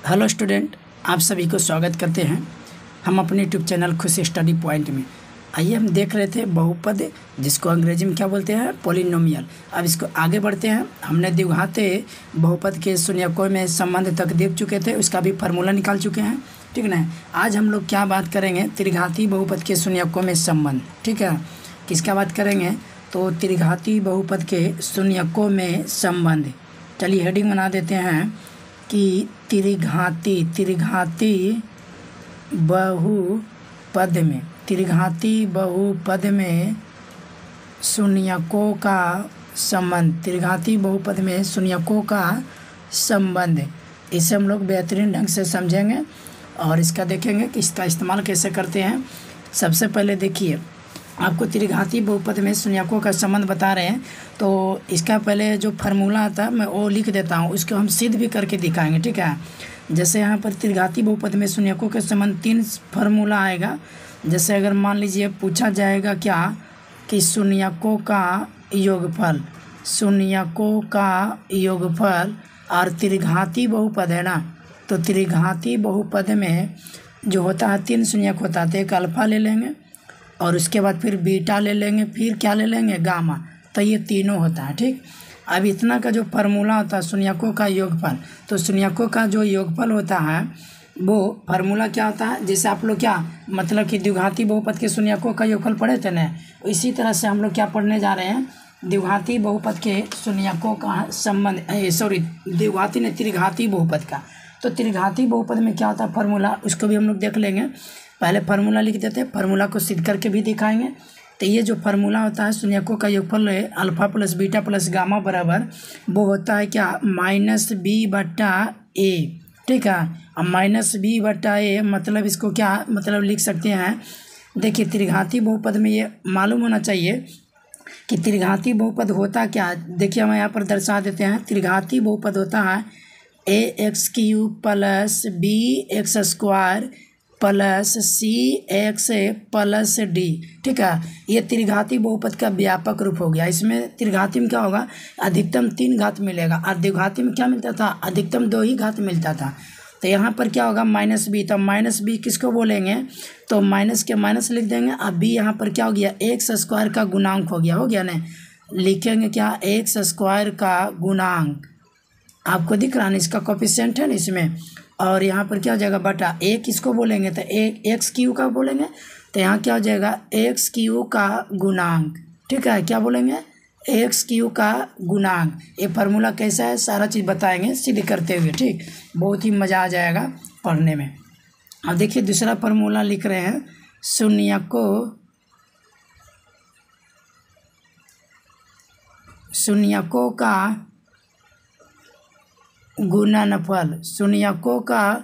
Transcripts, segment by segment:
Hello student, आप सभी को स्वागत करते हैं हम अपने यूट्यूब चैनल खुश स्टडी पॉइंट में। आइए हम देख रहे थे बहुपद, जिसको अंग्रेजी में क्या बोलते हैं, पॉलिनोमियल। अब इसको आगे बढ़ते हैं। हमने द्विघाते बहुपद के शून्यकों में संबंध तक देख चुके थे, उसका भी फार्मूला निकाल चुके हैं, ठीक ना। आज हम लोग क्या बात करेंगे, त्रिघाती बहुपद के शून्यकों में संबंध। ठीक है, किसका बात करेंगे, तो त्रिघाती बहुपद के शून्यकों में संबंध। चलिए हेडिंग बना देते हैं कि त्रिघाती बहुपद में शून्यकों का संबंध। त्रिघाती बहुपद में शून्यकों का संबंध, इसे हम लोग बेहतरीन ढंग से समझेंगे और इसका देखेंगे कि इसका इस्तेमाल कैसे करते हैं। सबसे पहले देखिए, आपको त्रिघाती बहुपद में शून्यकों का संबंध बता रहे हैं, तो इसका पहले जो फार्मूला आता है मैं वो लिख देता हूँ, उसको हम सिद्ध भी करके दिखाएंगे। ठीक है, जैसे यहाँ पर त्रिघाती बहुपद में शून्यकों के संबंध 3 फार्मूला आएगा। जैसे अगर मान लीजिए पूछा जाएगा क्या कि शून्यकों का योगफल और त्रिघाती बहुपद है ना, तो त्रिघाती बहुपद में जो होता है 3 शून्यक होता है। तो एक अल्फा ले लेंगे और उसके बाद फिर बीटा ले लेंगे, फिर क्या ले लेंगे, गामा। तो ये तीनों होता है। ठीक, अब इतना का जो फार्मूला होता है शून्यकों का योगफल, तो शून्यकों का जो योगफल होता है वो फार्मूला क्या होता है, जैसे आप लोग क्या मतलब कि द्विघाती बहुपद के शून्यकों का योगफल पढ़े थे ना, इसी तरह से हम लोग क्या पढ़ने जा रहे हैं, द्विघाती बहुपद के शून्यकों का संबंध, त्रिघाती बहुपद का। तो त्रिघाती बहुपद में क्या होता है फार्मूला, उसको भी हम लोग देख लेंगे। पहले फार्मूला लिख देते हैं, फार्मूला को सिद्ध करके भी दिखाएंगे। तो ये जो फार्मूला होता है शून्यकों का योगफल है alpha plus beta plus gamma बराबर वो होता है क्या, -b/a। ठीक है, अब -b/a मतलब इसको क्या मतलब लिख सकते हैं। देखिए त्रिघाती बहुपद में ये मालूम होना चाहिए कि त्रिघाती बहुपद होता क्या। देखिए हम यहाँ पर दर्शा देते हैं, त्रिघाती बहुपद होता है ax³ + bx² + cx + d। ठीक है, ये त्रिघाती बहुपद का व्यापक रूप हो गया। इसमें त्रिघाती में क्या होगा, अधिकतम 3 घात मिलेगा और द्विघाती में क्या मिलता था, अधिकतम 2 ही घात मिलता था। तो यहाँ पर क्या होगा, -b। तो -b किसको बोलेंगे, तो माइनस के माइनस लिख देंगे। अब b यहाँ पर क्या हो गया, x² का गुणांक हो गया ना, लिखेंगे क्या, x² का गुणांक। आपको दिख रहा है ना, इसका कोफिशिएंट है ना इसमें, और यहाँ पर क्या हो जाएगा बटा a किसको बोलेंगे, तो x³ का बोलेंगे। तो यहाँ क्या हो जाएगा, x³ का गुणांक। ठीक है, क्या बोलेंगे, x³ का गुणांक। ये फार्मूला कैसा है सारा चीज़ बताएंगे सिद्ध करते हुए। ठीक, बहुत ही मज़ा आ जाएगा पढ़ने में। अब देखिए दूसरा फार्मूला लिख रहे हैं, शून्यकों का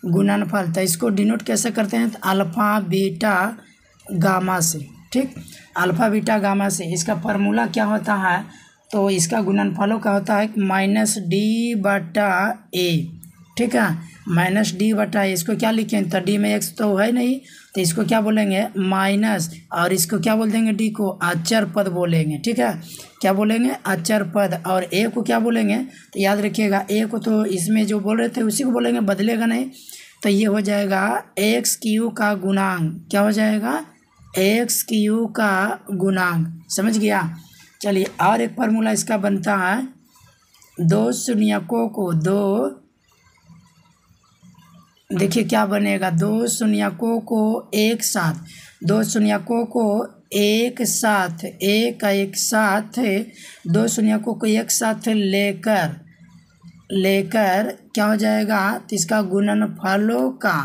गुणनफल। तो इसको डिनोट कैसे करते हैं, तो अल्फा बीटा गामा से। ठीक, अल्फा बीटा गामा से इसका फार्मूला क्या होता है, तो इसका गुणनफलों का होता है -d/a। ठीक है, -d/a, इसको क्या लिखें, तो d में x तो है नहीं, तो इसको क्या बोलेंगे माइनस, और इसको क्या बोल देंगे, d को अचर पद बोलेंगे। ठीक है, क्या बोलेंगे, अचर पद। और a को क्या बोलेंगे, तो याद रखिएगा a को तो इसमें जो बोल रहे थे उसी को बोलेंगे, बदलेगा नहीं। तो ये हो जाएगा x³ का गुणांक। क्या हो जाएगा, x³ का गुणांक। समझ गया। चलिए और एक फार्मूला इसका बनता है, दो शून्यकों देखिए क्या बनेगा, दो शून्यकों को एक साथ दो शून्यकों को एक साथ एक साथ लेकर क्या हो जाएगा, तो इसका गुणनफलों का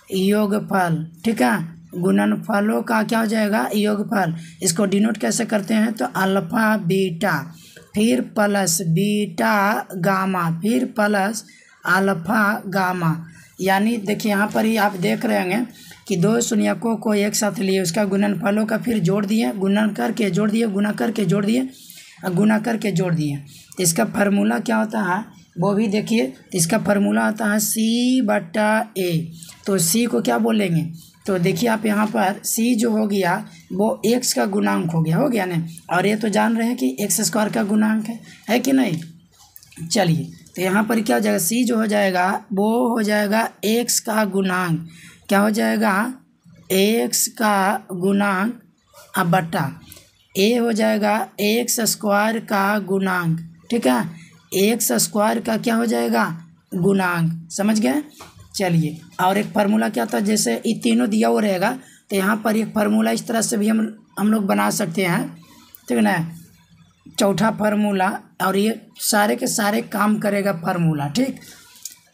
योगफल। ठीक है, गुणनफलों का क्या हो जाएगा, योगफल। इसको डिनोट कैसे करते हैं, तो अल्फा बीटा फिर प्लस बीटा गामा फिर प्लस अल्फा गामा। यानी देखिए यहाँ पर ही आप देख रहे होंगे कि दो शून्यकों को एक साथ लिए, उसका गुणनफलों का फिर जोड़ दिए, गुणा करके जोड़ दिए, गुना करके जोड़ दिए। तो इसका फार्मूला क्या होता है वो भी देखिए। तो इसका फार्मूला होता है c/a। तो c को क्या बोलेंगे, तो देखिए आप यहाँ पर c जो हो गया वो x का गुणांक हो गया ना, और ये तो जान रहे हैं कि x² का गुणांक है कि नहीं। चलिए, तो यहाँ पर क्या हो जाएगा, सी जो हो जाएगा वो हो जाएगा एक्स का गुणांक, क्या हो जाएगा, एक्स का गुणांक अब बटा ए हो जाएगा एक्स स्क्वायर का गुणांक, ठीक है, एक्स स्क्वायर का क्या हो जाएगा, गुणांक, समझ गए। चलिए, और एक फार्मूला क्या था, जैसे ये तीनों दिया हुआ रहेगा तो यहाँ पर एक फार्मूला इस तरह से भी हम लोग बना सकते हैं, ठीक है ना, चौथा फार्मूला, और ये सारे के सारे काम करेगा फार्मूला, ठीक।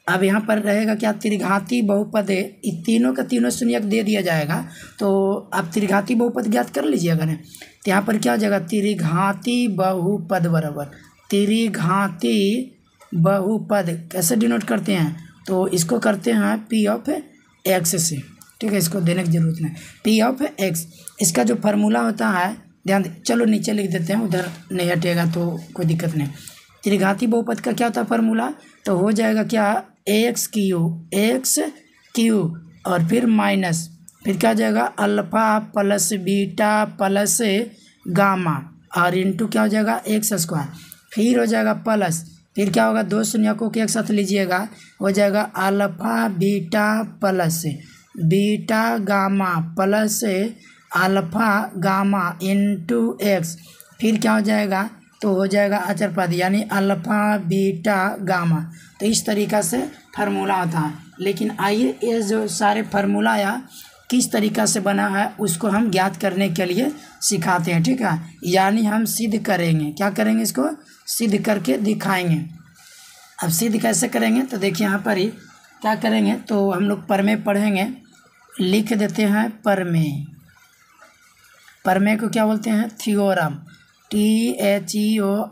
अब यहाँ पर रहेगा क्या, त्रिघाती बहुपद है, ये तीनों का तीनों शून्यक दे दिया जाएगा, तो आप त्रिघाती बहुपद ज्ञात कर लीजिएगा ना। तो यहाँ पर क्या हो जाएगा, त्रिघाती बहुपद बराबर त्रिघाती बहुपद कैसे डिनोट करते हैं, तो इसको करते हैं पी ऑफ एक्स से, ठीक है, इसको देने की जरूरत नहीं, पी ऑफ एक्स, इसका जो फार्मूला होता है ध्यान चलो नीचे लिख देते हैं, उधर नहीं हटेगा तो कोई दिक्कत नहीं। त्रिघाती बहुपद का क्या होता है फार्मूला, तो हो जाएगा क्या, एक्स क्यू और फिर माइनस, फिर क्या हो जाएगा, alpha plus beta plus gamma और इंटू क्या हो जाएगा, एक्स स्क्वायर, फिर हो जाएगा प्लस, फिर क्या होगा, दो शून्यकों के एक साथ लीजिएगा, हो जाएगा alpha beta plus beta gamma plus alpha gamma into x, फिर क्या हो जाएगा, तो हो जाएगा अचर पद यानी अल्फा बीटा गामा। तो इस तरीक़ा से फार्मूला होता है। लेकिन आइए ये जो सारे फार्मूला या किस तरीक़ा से बना है उसको हम ज्ञात करने के लिए सिखाते हैं, ठीक है, यानी हम सिद्ध करेंगे, क्या करेंगे, इसको सिद्ध करके दिखाएंगे। अब सिद्ध कैसे करेंगे, तो देखिए यहाँ पर ही क्या करेंगे, तो हम लोग परमेय पढ़ेंगे, लिख देते हैं परमेय, परमेय को क्या बोलते हैं, थ्योरम, THEOREM,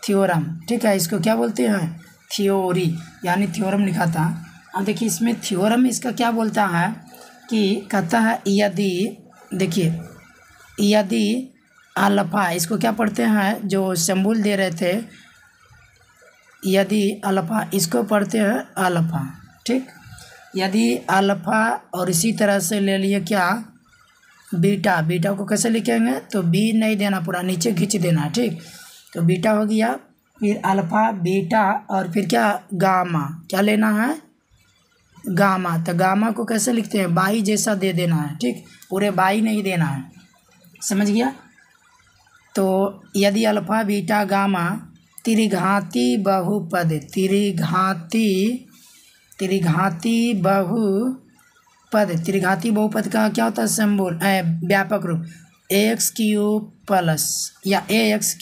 थ्योरम, ठीक है, इसको क्या बोलते हैं, थ्योरी, यानी थ्योरम लिखा था। अब देखिए इसमें थ्योरम इसका क्या बोलता है कि कहता है यदि, देखिए यदि अल्फा, इसको क्या पढ़ते हैं, जो सिंबल दे रहे थे, यदि अल्फा, इसको पढ़ते हैं अल्फा, ठीक, यदि अल्फा, और इसी तरह से ले लिए क्या, बीटा, बीटा को कैसे लिखेंगे, तो बी नहीं देना, पूरा नीचे खींच देना, ठीक, तो बीटा हो गया, फिर अल्फा बीटा और फिर क्या, गामा, क्या लेना है, गामा, तो गामा को कैसे लिखते हैं, बाई जैसा दे देना है, ठीक, पूरे बाई नहीं देना है, समझ गया। तो यदि अल्फा बीटा गामा त्रिघाती बहुपद, त्रिघाती बहुपद, त्रिघाती बहुपद का क्या होता है, सिंबल व्यापक रूप, एक्स क्यूब प्लस या x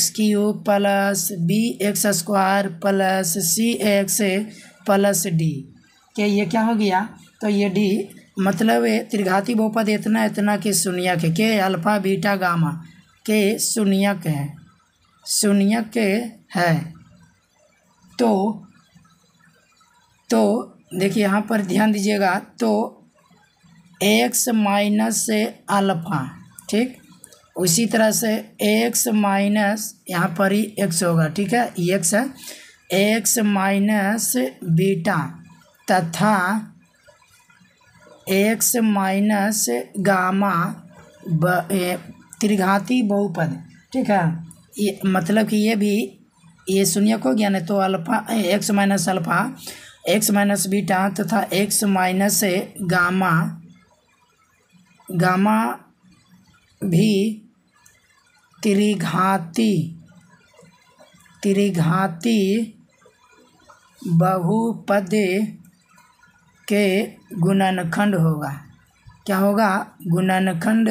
cube plus b x square plus c x plus d, क्या ये क्या हो गया, तो ये डी मतलब त्रिघाती बहुपद इतना इतना के शून्यक है, के अल्फा बीटा गामा के शून्यक है। तो देखिए यहाँ पर ध्यान दीजिएगा, तो एक्स माइनस अल्फा, ठीक, उसी तरह से एक्स माइनस, यहाँ पर ही एक्स होगा, ठीक है, एक्स है, एक्स माइनस बीटा तथा एक्स माइनस गामा त्रिघाती बहुपद, ठीक है, ये मतलब कि ये भी ये शून्यक हो गया ना, तो alpha x minus alpha, x minus beta तथा एक्स माइनस गामा भी त्रिघाती बहुपद के गुणनखंड होगा, क्या होगा, गुणनखंड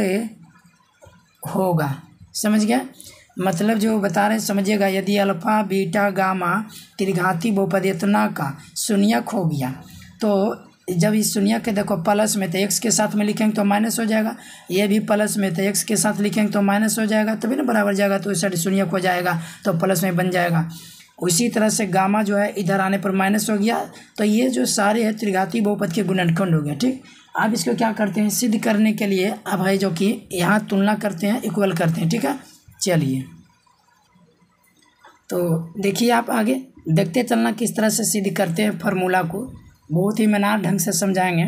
होगा, समझ गया, मतलब जो बता रहे हैं समझिएगा, यदि अल्फा बीटा गामा त्रिघाती बहुपद इतना का शून्यक हो गया, तो जब इस शून्यक के देखो प्लस में तो एक्स के साथ में लिखेंगे तो माइनस हो जाएगा, ये भी प्लस में तो एक्स के साथ लिखेंगे तो माइनस हो जाएगा, तभी ना बराबर जाएगा, तो इस साइड शून्यक हो जाएगा तो प्लस में बन जाएगा। उसी तरह से गामा जो है इधर आने पर माइनस हो गया, तो ये जो सारे है त्रिघाती बहुपद के गुणनखंड हो गया, ठीक। अब इसको क्या करते हैं, सिद्ध करने के लिए अब है जो कि यहाँ तुलना करते हैं, इक्वल करते हैं, ठीक है। चलिए तो देखिए आप आगे देखते चलना किस तरह से सिद्ध करते हैं फार्मूला को, बहुत ही मनार ढंग से समझाएंगे।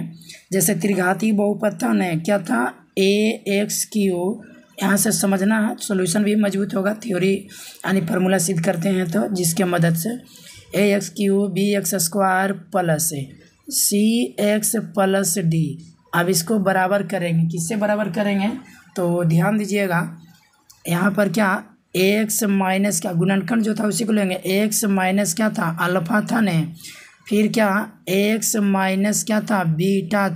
जैसे त्रिघाती बहुपद था न, क्या था, ए एक्स क्यू यहाँ से समझना है, सॉल्यूशन भी मजबूत होगा। थ्योरी यानी फार्मूला सिद्ध करते हैं तो जिसके मदद से ax³ bx² plus cx plus d। अब इसको बराबर करेंगे, किससे बराबर करेंगे तो ध्यान दीजिएगा, यहाँ पर क्या ax माइनस क्या गुणनखंड जो था उसी को लेंगे, ax माइनस क्या था अल्फा था नहीं, फिर क्या ax माइनस क्या था बीटा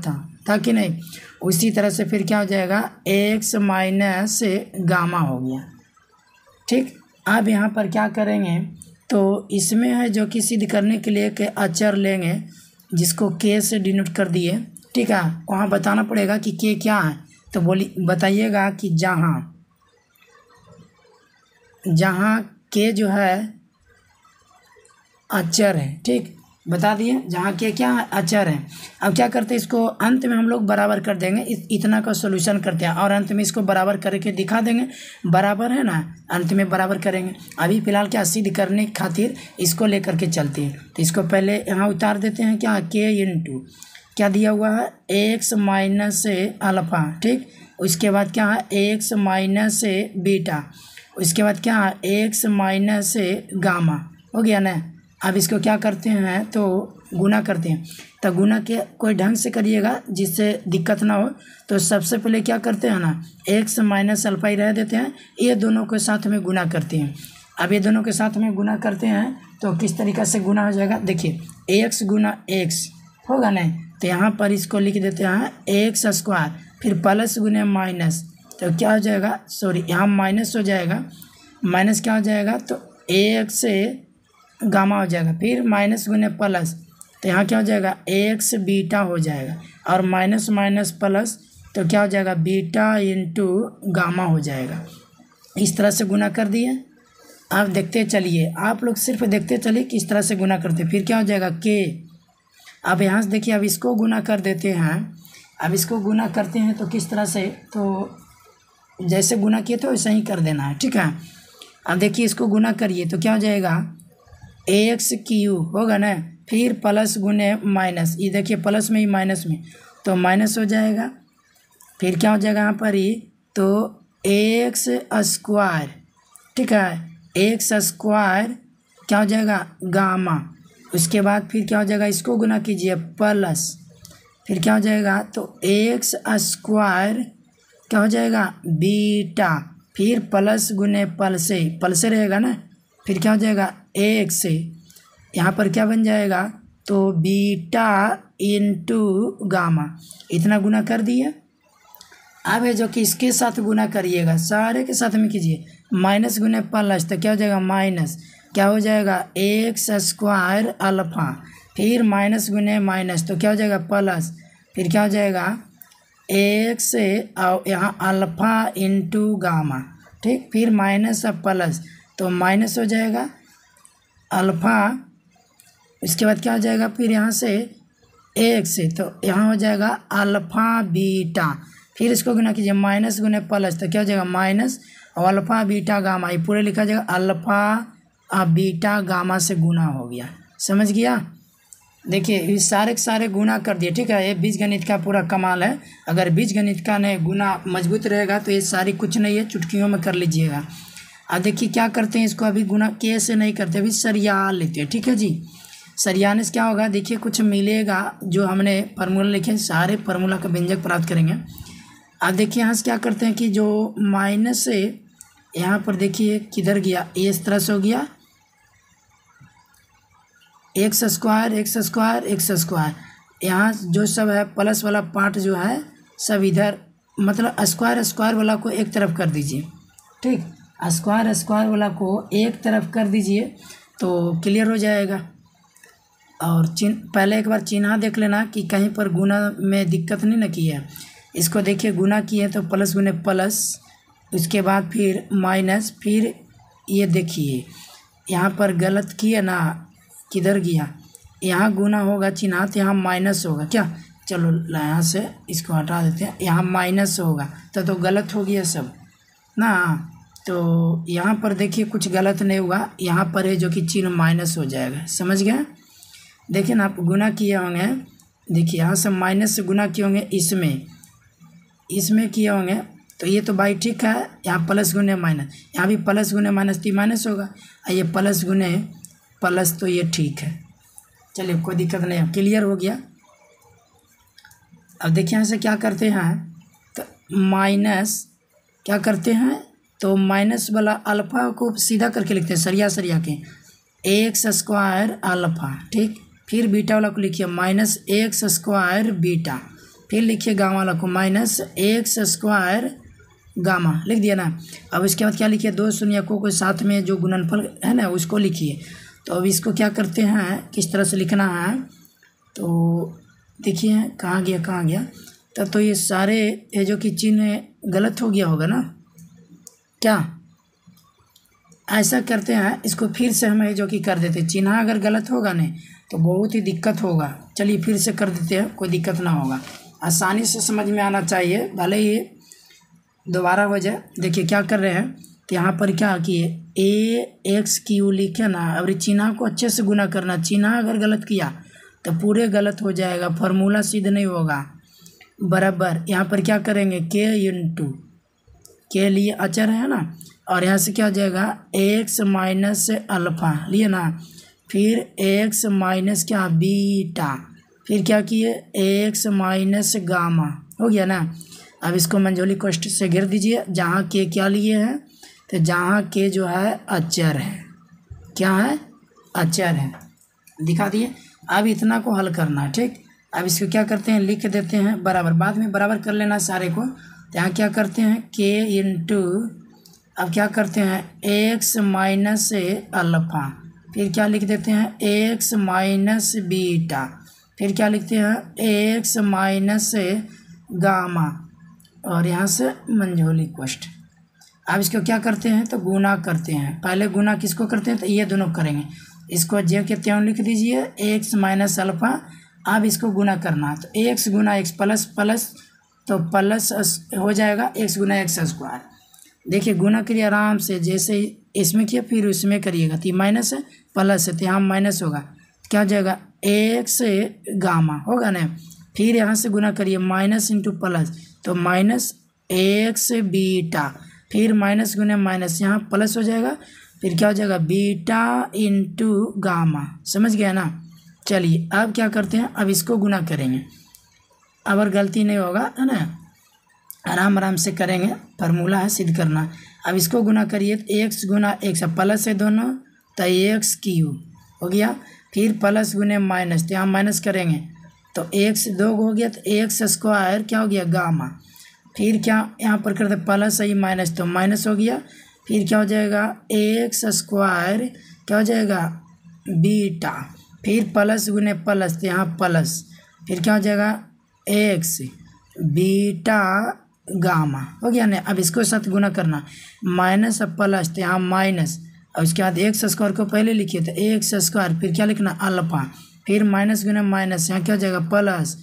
था कि नहीं। उसी तरह से फिर क्या हो जाएगा ax माइनस गामा हो गया। ठीक, अब यहाँ पर क्या करेंगे तो इसमें है जो कि सिद्ध करने के लिए के अचर लेंगे जिसको k से डिनोट कर दिए। ठीक है, वहाँ बताना पड़ेगा कि k क्या है, तो बताइएगा कि जहाँ k जो है अचर है। ठीक, बता दिए जहाँ के क्या है अचर है। अब क्या करते हैं इसको अंत में हम लोग बराबर कर देंगे, इतना का सॉल्यूशन करते हैं और अंत में इसको बराबर करके दिखा देंगे, बराबर है ना, अंत में बराबर करेंगे। अभी फिलहाल क्या सिद्ध करने खातिर इसको लेकर के चलते हैं, तो इसको पहले यहाँ उतार देते हैं क्या k इंटू क्या दिया हुआ है x माइनस अल्फा। ठीक, उसके बाद क्या है x माइनस बीटा, उसके बाद क्या है x माइनस गामा, हो गया ना। अब इसको क्या करते हैं तो गुना करते हैं, तो गुना के कोई ढंग से करिएगा जिससे दिक्कत ना हो। तो सबसे पहले क्या करते हैं ना x माइनस अल्फा ही रह देते हैं, ये दोनों के साथ में गुना करते हैं। अब ये दोनों के साथ में गुना करते हैं तो किस तरीक़ा से गुना हो जाएगा, देखिए x गुना x होगा नहीं, तो यहाँ पर इसको लिख देते हैं x², फिर प्लस गुने माइनस, तो क्या हो जाएगा सॉरी यहाँ माइनस हो जाएगा, माइनस क्या हो जाएगा तो x से गामा हो जाएगा, फिर माइनस गुने प्लस, तो यहाँ क्या हो जाएगा x बीटा हो जाएगा, और माइनस माइनस प्लस तो क्या हो जाएगा बीटा इंटू गामा हो जाएगा। इस तरह से गुना कर दिए। आप देखते चलिए, आप लोग सिर्फ देखते चलिए किस तरह से गुना करते, फिर क्या हो जाएगा k। अब यहाँ से देखिए, अब इसको गुना कर देते हैं। अब इसको गुना करते हैं तो किस तरह से, तो जैसे गुना किए तो वैसे ही कर देना है। ठीक है, अब देखिए इसको गुना करिए तो क्या हो जाएगा ax³ होगा ना, फिर प्लस गुने माइनस, ये देखिए प्लस में ही माइनस में तो माइनस हो जाएगा, फिर क्या हो जाएगा यहाँ पर ही तो x²। ठीक है, x² क्या हो जाएगा गामा, उसके बाद फिर क्या हो जाएगा इसको गुना कीजिए प्लस, फिर क्या हो जाएगा तो x² क्या हो जाएगा बीटा, फिर प्लस गुने पलसे रहेगा ना, फिर क्या हो जाएगा एक से, यहाँ पर क्या बन जाएगा तो बीटा इंटू गामा, इतना गुना कर दिए। अब है जो कि इसके साथ गुना करिएगा, सारे के साथ में कीजिए, माइनस गुने प्लस तो क्या हो जाएगा माइनस, क्या हो जाएगा x² अल्फा, फिर माइनस गुने माइनस तो क्या हो जाएगा प्लस, फिर क्या हो जाएगा x और यहाँ अल्फा इंटू गामा। ठीक, फिर माइनस और प्लस तो माइनस हो जाएगा अल्फा, इसके बाद क्या हो जाएगा फिर यहाँ से एक से, तो यहाँ हो जाएगा अल्फा बीटा, फिर इसको गुना कीजिए माइनस गुने प्लस तो क्या हो जाएगा माइनस और अल्फा बीटा गामा, ये पूरे लिखा जाएगा अल्फा बीटा गामा से गुना हो गया। समझ गया, देखिए ये सारे के सारे गुना कर दिए। ठीक है, ये बीजगणित का पूरा कमाल है। अगर बीजगणित का नहीं गुना मजबूत रहेगा तो ये सारी कुछ नहीं है, चुटकियों में कर लीजिएगा। अब देखिए क्या करते हैं, इसको अभी गुना के से नहीं करते, अभी सरिया लेते हैं। ठीक है जी, सरियाने से क्या होगा, देखिए कुछ मिलेगा, जो हमने फार्मूला लिखे सारे फार्मूला का व्यंजक प्राप्त करेंगे। अब देखिए यहाँ से क्या करते हैं कि जो माइनस से यहाँ पर देखिए किधर गया, ये इस तरह से हो गया x², यहाँ जो सब है प्लस वाला पार्ट जो है सब इधर, मतलब स्क्वायर वाला को एक तरफ कर दीजिए। ठीक, स्क्वायर वाला को एक तरफ कर दीजिए तो क्लियर हो जाएगा। और पहले एक बार चिन्ह देख लेना कि कहीं पर गुना में दिक्कत नहीं ना की है। इसको देखिए गुना किए तो प्लस गुने प्लस, उसके बाद फिर माइनस, फिर ये देखिए यहाँ पर गलत किए ना, किधर गया, यहाँ गुना होगा चिन्ह तो यहाँ माइनस होगा क्या, चलो यहाँ से इसको हटा देते हैं, यहाँ माइनस होगा तो गलत हो गया सब ना। तो यहाँ पर देखिए कुछ गलत नहीं हुआ, यहाँ पर है जो कि चिन्ह माइनस हो जाएगा। समझ गए, देखिए ना आप गुना किए होंगे, देखिए यहाँ से माइनस से गुना किए होंगे, इसमें किए होंगे तो ये तो भाई ठीक है, यहाँ प्लस गुने माइनस, यहाँ भी प्लस गुने माइनस तो माइनस होगा, और ये प्लस गुने प्लस, तो ये ठीक है। चलिए कोई दिक्कत नहीं है, क्लियर हो गया। अब देखिए यहाँ से क्या करते हैं, तो माइनस क्या करते हैं, तो माइनस वाला अल्फ़ा को सीधा करके लिखते हैं, सरिया सरिया के, एक्स स्क्वायर अल्फ़ा, ठीक। फिर बीटा वाला को लिखिए माइनस एक्स स्क्वायर बीटा, फिर लिखिए गामा वाला को माइनस एक्स स्क्वायर गामा, लिख दिया ना। अब इसके बाद क्या लिखिए, दो शून्यकों को साथ में जो गुणनफल है ना उसको लिखिए। तो अब इसको क्या करते हैं, किस तरह से लिखना है, तो देखिए कहाँ गया। तब तो ये सारे ये जो कि चिन्ह गलत हो गया होगा ना, क्या ऐसा करते हैं, इसको फिर से हम जो कि कर देते हैं, चिन्ह अगर गलत होगा नहीं तो बहुत ही दिक्कत होगा। चलिए फिर से कर देते हैं, कोई दिक्कत ना होगा, आसानी से समझ में आना चाहिए, भले ही दोबारा हो जाए। देखिए क्या कर रहे हैं, तो यहाँ पर क्या किए, ए एक्स क्यू लिखे ना, अब चिन्ह को अच्छे से गुना करना, चिन्ह अगर गलत किया तो पूरे गलत हो जाएगा, फार्मूला सिद्ध नहीं होगा। बराबर यहाँ पर क्या करेंगे, के इंटू के लिए अचर है ना, और यहाँ से क्या हो जाएगा, एक्स माइनस अल्फ़ा लिए ना, फिर एक्स माइनस क्या बीटा, फिर क्या किए एक्स माइनस गामा, हो गया ना। अब इसको मंझोली कोष्ठक से घेर दीजिए, जहाँ के क्या लिए हैं, तो जहाँ के जो है अचर है, क्या है अचर है, दिखा दिए। अब इतना को हल करना है, ठीक। अब इसको क्या करते हैं, लिख देते हैं बराबर, बाद में बराबर कर लेना सारे को। तो यहाँ क्या करते हैं, के इंटू, अब क्या करते हैं एक्स माइनस अल्फ़ा, फिर क्या लिख देते हैं एक्स माइनस बीटा, फिर क्या लिखते हैं एक्स माइनस गामा, और यहाँ से मंझोली कोष्ठक। अब इसको क्या करते हैं, तो गुना करते हैं, पहले गुना किसको करते हैं, तो ये दोनों करेंगे, इसको जे के त्यों लिख दीजिए एक्स माइनस अल्फ़ा। अब इसको गुना करना, तो एक्स गुना एक्स प्लस प्लस, तो प्लस हो जाएगा एक्स गुना एक्स स्क्वायर। देखिए गुना करिए आराम से, जैसे इसमें किया फिर उसमें करिएगा, तो माइनस है प्लस है, तो यहाँ माइनस होगा, क्या हो जाएगा एक्स गामा, होगा ना। फिर यहाँ से गुना करिए माइनस इंटू प्लस, तो माइनस एक्स बीटा, फिर माइनस गुने माइनस, यहाँ प्लस हो जाएगा, फिर क्या हो जाएगा बीटा इंटू गामा, समझ गया ना। चलिए अब क्या करते हैं, अब इसको गुना करेंगे, अब और गलती नहीं होगा, है ना, आराम आराम से करेंगे, फार्मूला है सिद्ध करना। अब इसको गुना करिए, तो एक्स गुना एक्स, प्लस है दोनों, तो एक्स क्यू हो गया, फिर प्लस गुने माइनस, तो यहाँ माइनस करेंगे, तो एक्स दो हो गया, तो एक्स स्क्वायर क्या हो गया गामा, फिर क्या यहाँ पर करते प्लस है माइनस, तो माइनस हो गया, फिर क्या हो जाएगा एक्स स्क्वायर क्या हो जाएगा बीटा, फिर प्लस गुने प्लस, तो यहाँ प्लस, फिर क्या हो जाएगा एक्स बीटा गामा, हो गया ना। अब इसको साथ गुना करना, माइनस और प्लस, तो यहाँ माइनस, और उसके बाद एक्स स्क्वायर को पहले लिखिए, तो एक्स स्क्वायर, फिर क्या लिखना अल्फ़ा, फिर माइनस गुना माइनस, यहाँ क्या हो जाएगा प्लस,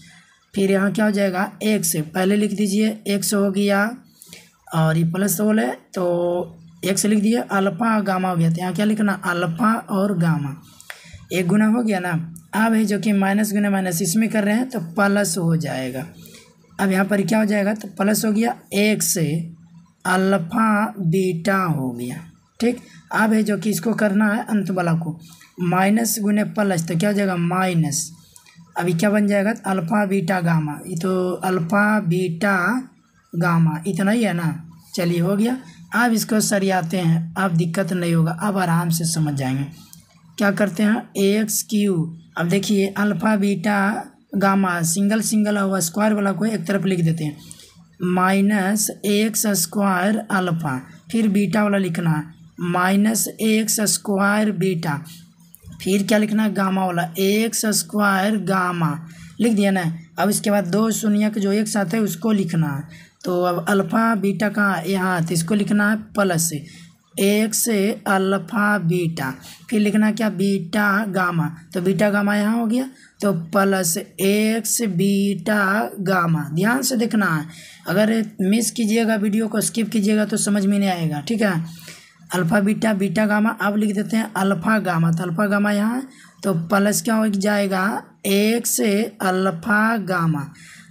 फिर यहाँ क्या हो जाएगा एक्स, पहले लिख दीजिए एक्स हो गया, और ये प्लस बोले तो एक्स लिख दिया, अल्फ़ा गामा हो गया, तो यहाँ क्या लिखना अल्फ़ा और गामा, एक गुना हो गया ना। अब है जो कि माइनस गुना माइनस इसमें कर रहे हैं, तो प्लस हो जाएगा। अब यहाँ पर क्या हो जाएगा, तो प्लस हो गया, एक्स अल्फ़ा बीटा हो गया, ठीक। अब है जो कि इसको करना है अंत वाला को, माइनस गुने प्लस, तो क्या हो जाएगा माइनस, अभी क्या बन जाएगा, तो अल्फ़ा बीटा गामा, ये तो अल्फ़ा बीटा गामा इतना ही है ना। चलिए हो गया। अब इसको सरियाते हैं, अब दिक्कत नहीं होगा, अब आराम से समझ जाएंगे। क्या करते हैं एक्स क्यू, अब देखिए alpha beta gamma single single हुआ, स्क्वायर वाला को एक तरफ लिख देते हैं, माइनस एक्स स्क्वायर अल्फ़ा, फिर बीटा वाला लिखना है माइनस एक्स स्क्वायर बीटा, फिर क्या लिखना है गामा वाला एक्स स्क्वायर गामा, लिख दिया ना। अब इसके बाद दो शून्य जो एक साथ है उसको लिखना है, तो अब अल्फ़ा बीटा कहाँ यहाँ, तो इसको लिखना है प्लस एक्स अल्फ़ा बीटा, फिर लिखना क्या बीटा गामा, तो बीटा गामा यहाँ हो गया, तो प्लस एक्स बीटा गामा। ध्यान से देखना है, अगर मिस कीजिएगा वीडियो को स्किप कीजिएगा तो समझ में नहीं आएगा, ठीक है। अल्फ़ा बीटा बीटा गामा, अब लिख देते हैं अल्फ़ा गामा, तो अल्फ़ा गामा यहाँ, तो प्लस क्या हो जाएगा एक्स अल्फ़ा गामा।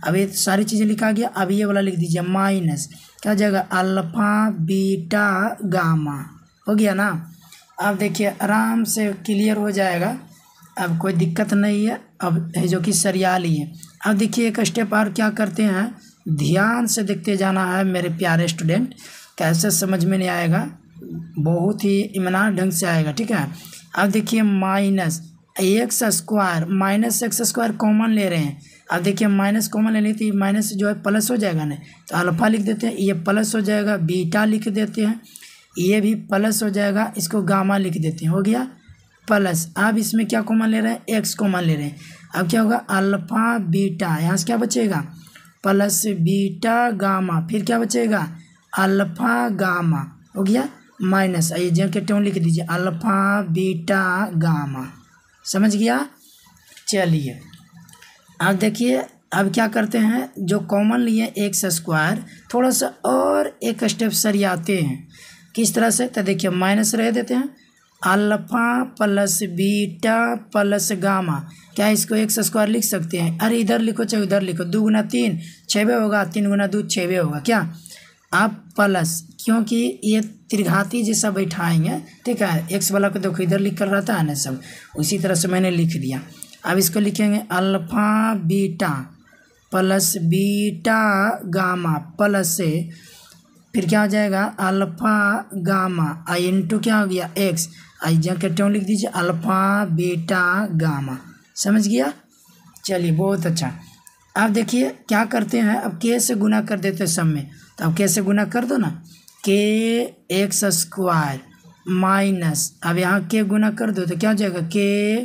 अब ये सारी चीज़ें लिखा गया, अब ये वाला लिख दीजिए माइनस, क्या हो जाएगा अल्फा बीटा गामा। हो गया ना। अब देखिए आराम से क्लियर हो जाएगा, अब कोई दिक्कत नहीं है। अब है जो कि सरियाली है। अब देखिए एक स्टेप और क्या करते हैं, ध्यान से देखते जाना है मेरे प्यारे स्टूडेंट, कैसे समझ में नहीं आएगा, बहुत ही ईमानदार ढंग से आएगा, ठीक है। अब देखिए माइनस एक्स स्क्वायर कॉमन ले रहे हैं। अब देखिए माइनस कॉमन ले लेते, माइनस जो है प्लस हो जाएगा ना, तो अल्फा लिख देते हैं, ये प्लस हो जाएगा, बीटा लिख देते हैं, ये भी प्लस हो जाएगा, इसको गामा लिख देते हैं, हो गया प्लस। अब इसमें क्या कॉमन ले रहे हैं, एक्स कॉमन ले रहे हैं। अब क्या होगा अल्फा बीटा, यहाँ से क्या बचेगा प्लस बीटा गामा, फिर क्या बचेगा अल्फा गामा, हो गया माइनस, ये जो के टर्म लिख दीजिए अल्फा बीटा गामा। समझ गया। चलिए अब देखिए अब क्या करते हैं, जो कॉमन लिए एक्स स्क्वायर, थोड़ा सा और एक स्टेप सरियाते हैं। किस तरह से, तो देखिए माइनस रह देते हैं, alpha plus beta plus gamma, क्या इसको एक्स स्क्वायर लिख सकते हैं, अरे इधर लिखो चाहे उधर लिखो, 2 गुना 3 6 होगा, 3 गुना 2 6 होगा, क्या आप प्लस, क्योंकि ये त्रिघाती जैसा बैठाएंगे, ठीक है। एक्स वाला को देखो इधर लिख कर रहता है ना सब, उसी तरह से मैंने लिख दिया। अब इसको लिखेंगे alpha beta plus beta gamma plus से, फिर क्या हो जाएगा अल्फा गामा आई इंटू क्या हो गया एक्स, आई जाके टर्म लिख दीजिए अल्फा बीटा गामा। समझ गया। चलिए बहुत अच्छा। अब देखिए क्या करते हैं, अब के से गुना कर देते हैं सब में, तो अब के से गुना कर दो ना, के एक्स स्क्वायर माइनस, अब यहाँ के गुना कर दो तो क्या हो जाएगा के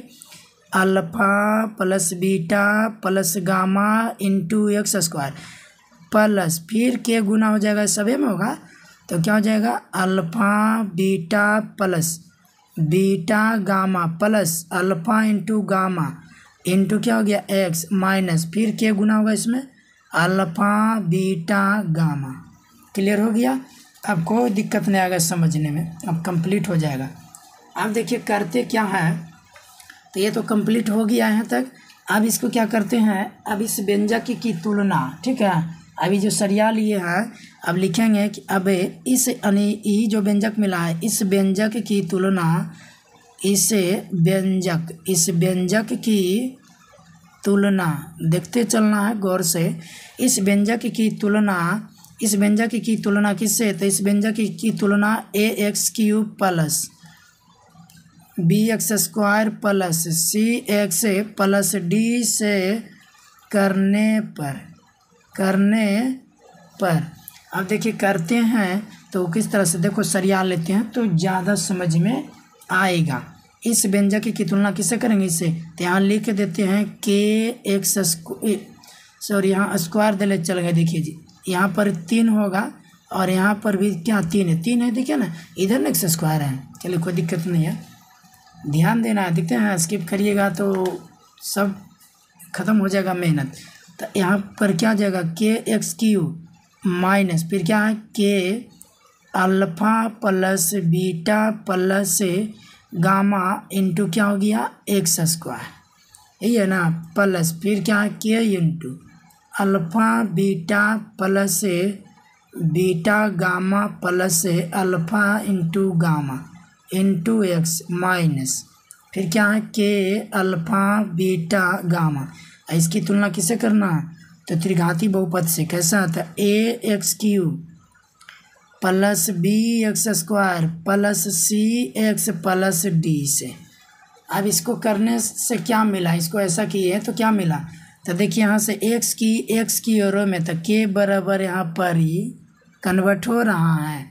alpha plus beta plus gamma into x square plus, फिर के गुना हो जाएगा सभी में होगा, तो क्या हो जाएगा alpha beta plus beta gamma plus alpha into gamma into क्या हो गया एक्स माइनस, फिर के गुना होगा इसमें अल्फा बीटा गामा। क्लियर हो गया। अब कोई दिक्कत नहीं आएगा समझने में, अब कंप्लीट हो जाएगा। अब देखिए करते क्या है, तो ये तो कंप्लीट हो गया यहाँ तक। अब इसको क्या करते हैं, अब इस व्यंजक की तुलना, ठीक है, अभी जो सरिया लिए है, अब लिखेंगे कि अब इस ये जो व्यंजक मिला है, इस व्यंजक की तुलना इस व्यंजक की तुलना, देखते चलना है गौर से, इस व्यंजक की तुलना किससे, तो इस व्यंजक की तुलना a x cube plus b x square plus c x plus d से करने पर। अब देखिए करते हैं तो किस तरह से, देखो सरिया लेते हैं तो ज़्यादा समझ में आएगा। इस व्यंजक की तुलना किससे करेंगे, इससे, तो यहाँ लिख देते हैं के एक्स सॉरी यहाँ स्क्वायर दे ले चल गए। देखिए जी यहाँ पर 3 होगा और यहाँ पर भी क्या 3 है, देखिए ना इधर ना एक्स स्क्वायर है। चलिए कोई दिक्कत नहीं है, ध्यान देना है, दिखते हैं स्किप करिएगा तो सब खत्म हो जाएगा मेहनत। तो यहाँ पर क्या हो जाएगा के एक्स क्यूब माइनस, फिर क्या है के alpha plus beta plus gamma into क्या हो गया एक्स स्क्वायर, यही है ना, प्लस फिर क्या है के into alpha beta plus beta gamma plus alpha into gamma into x minus, फिर क्या है के अल्फा बीटा गामा। इसकी तुलना किससे करना है, तो त्रिघाती बहुपद से। कैसा आता है a x cube plus b x square plus c x plus d से। अब इसको करने से क्या मिला, इसको ऐसा किए तो क्या मिला, तो देखिए यहाँ से एक्स की रो में, तो के बराबर यहाँ पर ही कन्वर्ट हो रहा है,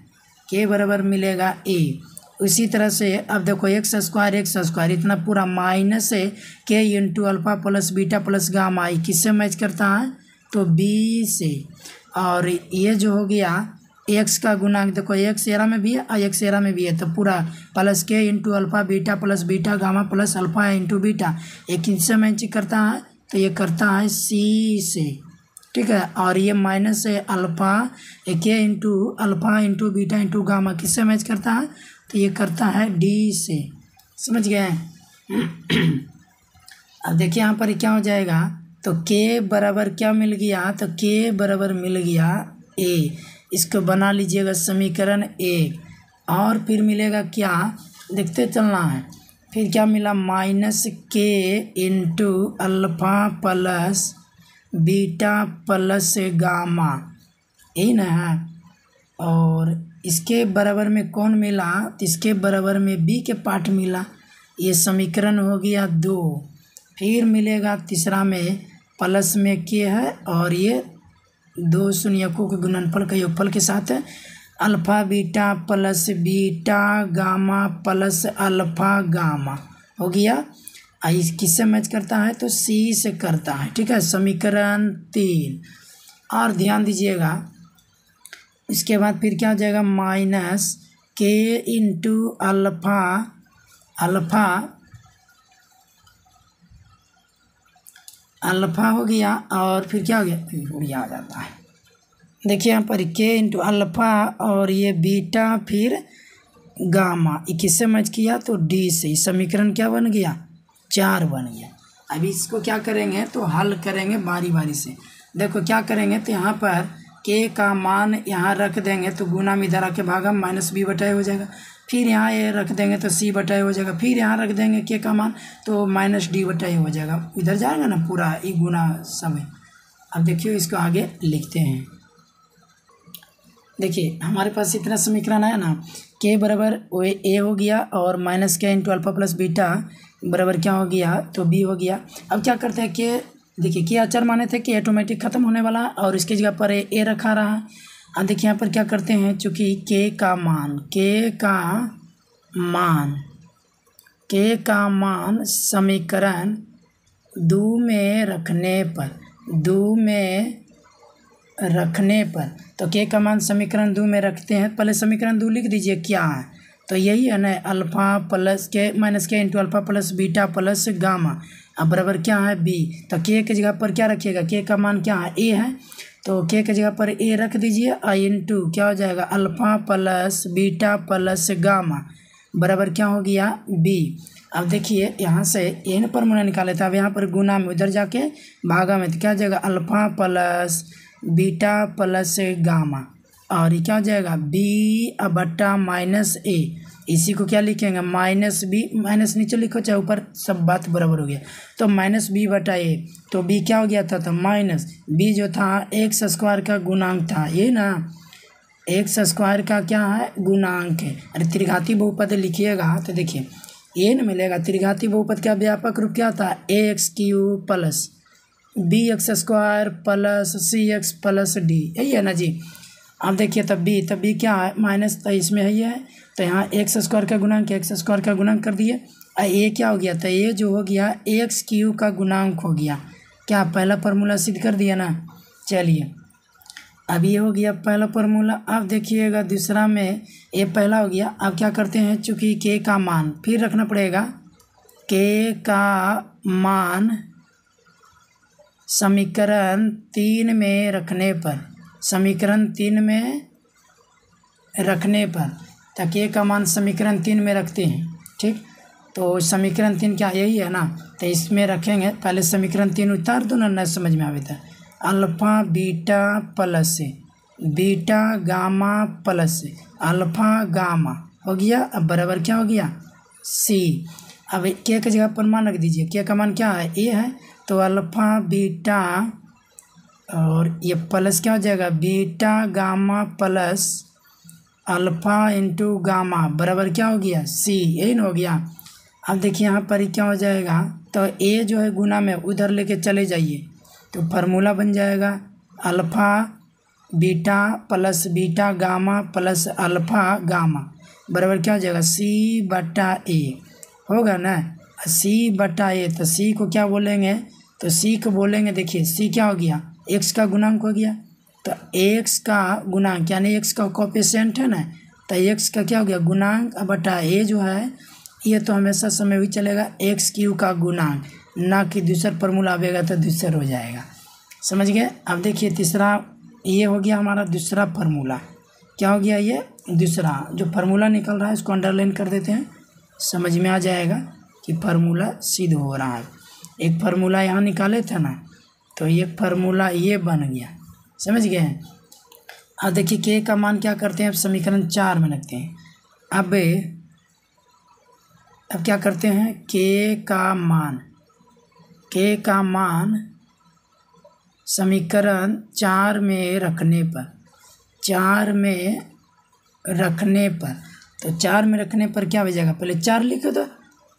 के बराबर मिलेगा ए। उसी तरह से अब देखो एक्स स्क्वायर इतना पूरा माइनस है के into alpha plus beta plus gamma, किससे मैच करता है, तो बी से। और ये जो हो गया एक्स का गुना, देखो एक्स एरा में भी है और एक्स एरा में भी है, तो पूरा प्लस के into alpha beta plus beta gamma plus alpha into beta, एक किससे मैच करता है, तो ये करता है सी से, ठीक है। और ये माइनस है अल्फा के into alpha into beta into gamma, किससे मैच करता है, तो ये करता है डी से। समझ गए। अब देखिए यहाँ पर क्या हो जाएगा, तो के बराबर क्या मिल गया, तो के बराबर मिल गया ए। इसको बना लीजिएगा समीकरण 1। और फिर मिलेगा क्या, देखते चलना है। फिर क्या मिला, माइनस के into alpha plus beta plus gamma, यही ना है। और इसके बराबर में कौन मिला, तो इसके बराबर में बी के पार्ट मिला। ये समीकरण हो गया 2। फिर मिलेगा तीसरा में प्लस में के है और ये दो शून्यकों के गुणनफल का योगफल के साथ है alpha beta plus beta gamma plus alpha gamma हो गया। इस किससे मैच करता है, तो सी से करता है। ठीक है, समीकरण 3। और ध्यान दीजिएगा, इसके बाद फिर क्या हो जाएगा, माइनस के इंटू अल्फ़ा अल्फ़ा हो गया। और फिर क्या हो गया, उड़िया आ जाता है। देखिए यहाँ पर के इंटू अल्फ़ा और ये बीटा फिर गामा, किससे मैच किया, तो डी से। समीकरण क्या बन गया, 4 बन गया। अभी इसको क्या करेंगे, तो हल करेंगे बारी बारी से। देखो क्या करेंगे, तो यहाँ पर के का मान यहाँ रख देंगे तो गुना में इधर आके भागा माइनस बी बटाए हो जाएगा। फिर यहाँ ये रख देंगे तो सी बटाए हो जाएगा। फिर यहाँ रख देंगे के का मान तो माइनस डी बटाए हो जाएगा। इधर जाएगा ना पूरा ये गुना समय। अब देखिए इसको आगे लिखते हैं। देखिए हमारे पास इतना समीकरण आया ना, के बराबर ए हो गया और माइनस के इंटू अल्फ़ा प्लस बीटा बराबर क्या हो गया, तो बी हो गया। अब क्या करते हैं, के देखिए के अचर माने थे कि ऑटोमेटिक ख़त्म होने वाला और इसकी जगह पर ए रखा रहा। अब देखिए यहाँ पर क्या करते हैं, चूँकि के का मान समीकरण 2 में रखने पर तो के का मान समीकरण 2 में रखते हैं। पहले समीकरण 2 लिख दीजिए क्या है, तो यही है ना, अल्फ़ा प्लस के माइनस के into alpha plus beta plus gamma. अब बराबर क्या है, बी। तो के की जगह पर क्या रखिएगा, के का मान क्या है, ए है, तो के की जगह पर ए रख दीजिए। आई इंटू क्या हो जाएगा, alpha plus beta plus gamma बराबर क्या हो गया, बी। अब देखिए यहाँ से एन फॉर्मूला निकाले थे, अब यहाँ पर गुना में उधर जाके भागा में तो क्या हो जाएगा, alpha plus beta plus gamma और ये क्या हो जाएगा, बी बट्टा माइनस ए। इसी को क्या लिखेंगे, माइनस बी, माइनस नीचे लिखो चाहे ऊपर, सब बात बराबर हो गया। तो माइनस बी बटा ए, तो बी क्या हो गया था, तो माइनस बी जो था एक्स स्क्वायर का गुणांक था, ये ना एक्स स्क्वायर का क्या है, गुणांक है। अरे त्रिघाती बहुपद लिखिएगा तो देखिए ए न मिलेगा। त्रिघाती बहुपद का व्यापक रूप क्या था, a x cube plus b x square plus c x plus d, यही है ना जी। अब देखिए तब बी क्या है, माइनस, तो इसमें है ये है, तो यहाँ एक्स स्क्वायर का गुणांक कर दिए। और ये क्या हो गया, तो ये जो हो गया एक्स क्यू का गुणांक हो गया। क्या पहला फार्मूला सिद्ध कर दिया ना। चलिए अब ये हो गया पहला फार्मूला। अब देखिएगा दूसरा में ये पहला हो गया। अब क्या करते हैं, चूँकि के का मान फिर रखना पड़ेगा, के का मान समीकरण 3 में रखने पर तो के का मान समीकरण 3 में रखते हैं। ठीक, तो समीकरण 3 क्या यही है ना, तो इसमें रखेंगे। पहले समीकरण 3 उतार दो ना, न समझ में आवे था। Alpha beta plus beta gamma plus alpha gamma हो गया। अब बराबर क्या हो गया, सी। अब के की जगह पर मान रख दीजिए, के का मान क्या है, ए है, तो अल्फ़ा बीटा और ये प्लस क्या हो जाएगा, beta gamma plus alpha into gamma बराबर क्या हो गया, सी, यही ना हो गया। अब देखिए यहाँ पर क्या हो जाएगा, तो ए जो है गुना में उधर लेके चले जाइए तो फार्मूला बन जाएगा alpha beta plus beta gamma plus alpha gamma बराबर क्या हो जाएगा, सी बटा ए होगा ना। सी बटा ए, तो सी को क्या बोलेंगे, तो सी को बोलेंगे, देखिए सी क्या हो गया, एक्स का गुणांक हो गया। तो एक्स का गुणांक यानी एक्स का कोएफिशिएंट है ना, तो एक्स का क्या हो गया, गुणांक बटा ए जो है ये तो हमेशा समय भी चलेगा, एक्स क्यू का गुणांक, ना कि दूसरा फार्मूला आएगा तो दूसरा हो जाएगा। समझ गए। अब देखिए तीसरा ये हो गया हमारा दूसरा फार्मूला। क्या हो गया, ये दूसरा जो फार्मूला निकल रहा है इसको अंडरलाइन कर देते हैं, समझ में आ जाएगा कि फार्मूला सिद्ध हो रहा है। एक फार्मूला यहाँ निकाले थे ना, तो एक फार्मूला ये बन गया, समझ गए। अब देखिए के का मान क्या करते हैं, अब समीकरण 4 में रखते हैं। अब क्या करते हैं, के का मान समीकरण 4 में रखने पर तो 4 में रखने पर क्या हो जाएगा, पहले 4 लिखो तो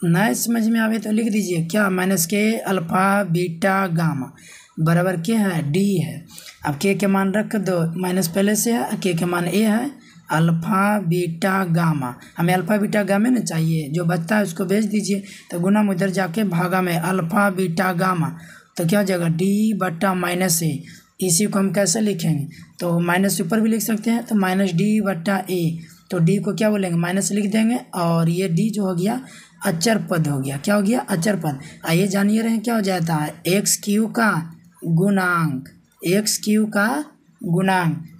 नए समझ में आवे तो लिख दीजिए क्या, माइनस के अल्फ़ा बीटा गामा बराबर क्या है, डी है। अब के मान रख दो, माइनस पहले से है, के मान ए है, अल्फ़ा बीटा गामा, हमें अल्फ़ा बीटा गामा ना चाहिए, जो बचता है उसको भेज दीजिए। तो गुना में उधर जाके भागा में अल्फ़ा बीटा गामा, तो क्या हो जाएगा डी बटा माइनस ए। इसी को हम कैसे लिखेंगे, तो माइनस ऊपर भी लिख सकते हैं, तो माइनस डी बटा ए, तो डी को क्या बोलेंगे, माइनस लिख देंगे, और ये डी जो हो गया अचर पद हो गया। क्या हो गया, अचर पद। आइए जानिए रहे क्या हो जाता है, एक्स क्यू का गुणांक,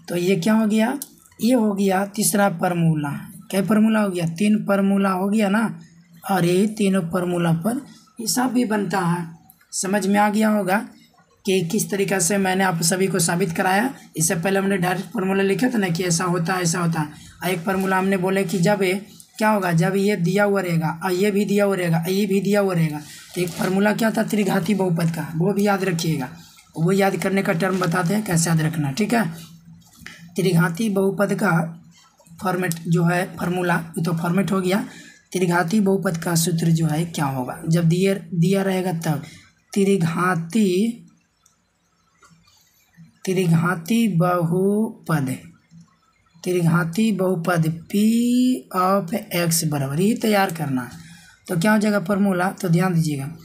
तो ये क्या हो गया, ये हो गया तीसरा फार्मूला। क्या फार्मूला हो गया, 3 फार्मूला हो गया ना, और यही तीनों फार्मूला पर हिसाब भी बनता है। समझ में आ गया होगा कि किस तरीक़ा से मैंने आप सभी को साबित कराया। इससे पहले हमने डायरेक्ट फार्मूला लिखे थे ना कि ऐसा होता है ऐसा होता है, और एक फार्मूला हमने बोले कि जब क्या होगा, जब ये दिया हुआ रहेगा और ये भी दिया हुआ रहेगा, ये भी दिया हुआ रहेगा, तो एक फार्मूला क्या था त्रिघाती बहुपद का, वो भी याद रखिएगा। वो याद करने का टर्म बताते हैं कैसे याद रखना, ठीक है। त्रिघाती बहुपद का फॉर्मेट जो है फार्मूला, ये तो फॉर्मेट हो गया। त्रिघाती बहुपद का सूत्र जो है क्या होगा, जब दिया रहेगा तब त्रिघाती बहुपद p ऑफ x बराबर ही तैयार करना। तो क्या हो जाएगा फार्मूला, तो ध्यान दीजिएगा,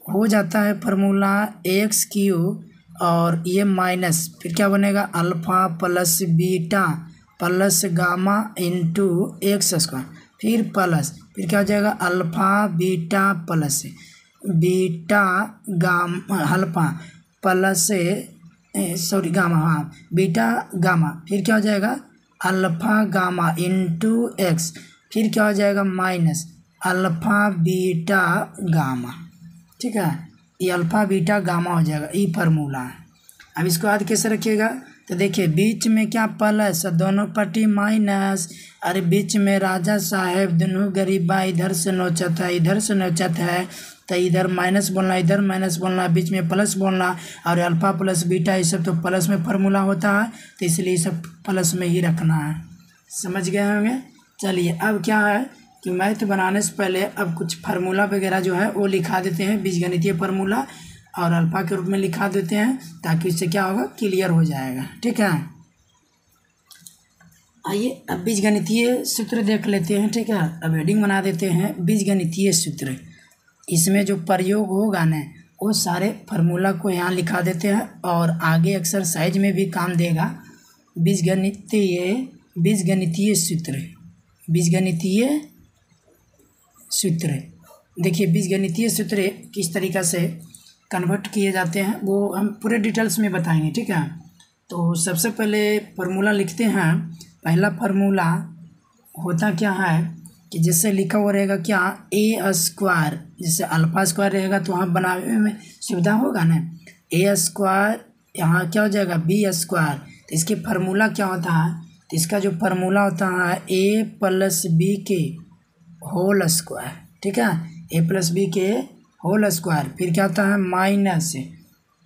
हो जाता है फार्मूला एक्स क्यू और ये माइनस, फिर क्या बनेगा alpha plus beta plus gamma into x square, फिर प्लस, फिर क्या हो जाएगा alpha beta plus beta gamma alpha plus gamma, हाँ बीटा गामा, फिर क्या हो जाएगा अल्फ़ा गामा इंटू एक्स, फिर क्या हो जाएगा माइनस अल्फ़ा बीटा गामा, ठीक है। ये अल्फ़ा बीटा गामा हो जाएगा, ये फार्मूला है। अब इसको याद कैसे रखिएगा, तो देखिए बीच में क्या प्लस, दोनों पट्टी माइनस, अरे बीच में राजा साहेब दोनों गरीबा, इधर से नोचत है इधर से नोचत है, तो इधर माइनस बोलना इधर माइनस बोलना, बीच में प्लस बोलना, और अल्फ़ा प्लस बीटा ये सब तो प्लस में फार्मूला होता है, तो इसलिए सब प्लस में ही रखना है। समझ गए होंगे। चलिए अब क्या है कि मैथ बनाने से पहले अब कुछ फार्मूला वगैरह जो है वो लिखा देते हैं, बीजगणितीय फार्मूला और अल्फ़ा के रूप में लिखा देते हैं, ताकि उससे क्या होगा क्लियर हो जाएगा, ठीक है। आइए अब बीजगणितीय सूत्र देख लेते हैं, ठीक है। अब हेडिंग बना देते हैं बीजगणितीय सूत्र। इसमें जो प्रयोग होगा ना वो सारे फार्मूला को यहाँ लिखा देते हैं, और आगे एक्सरसाइज में भी काम देगा। बीजगणितीय सूत्र देखिए, बीजगणितीय सूत्र किस तरीक़ा से कन्वर्ट किए जाते हैं वो हम पूरे डिटेल्स में बताएंगे, ठीक है। तो सबसे पहले फार्मूला लिखते हैं। पहला फार्मूला होता क्या है कि जैसे लिखा हुआ रहेगा क्या, ए स्क्वायर, जैसे अल्फ़ा स्क्वायर रहेगा तो वहाँ बनाने में सुविधा होगा ना, ए स्क्वायर यहाँ क्या हो जाएगा बी स्क्वायर। तो इसके फार्मूला क्या होता है, तो इसका जो फार्मूला होता है ए प्लस बी के होल स्क्वायर, ठीक है, ए प्लस बी के होल स्क्वायर, फिर क्या होता है माइनस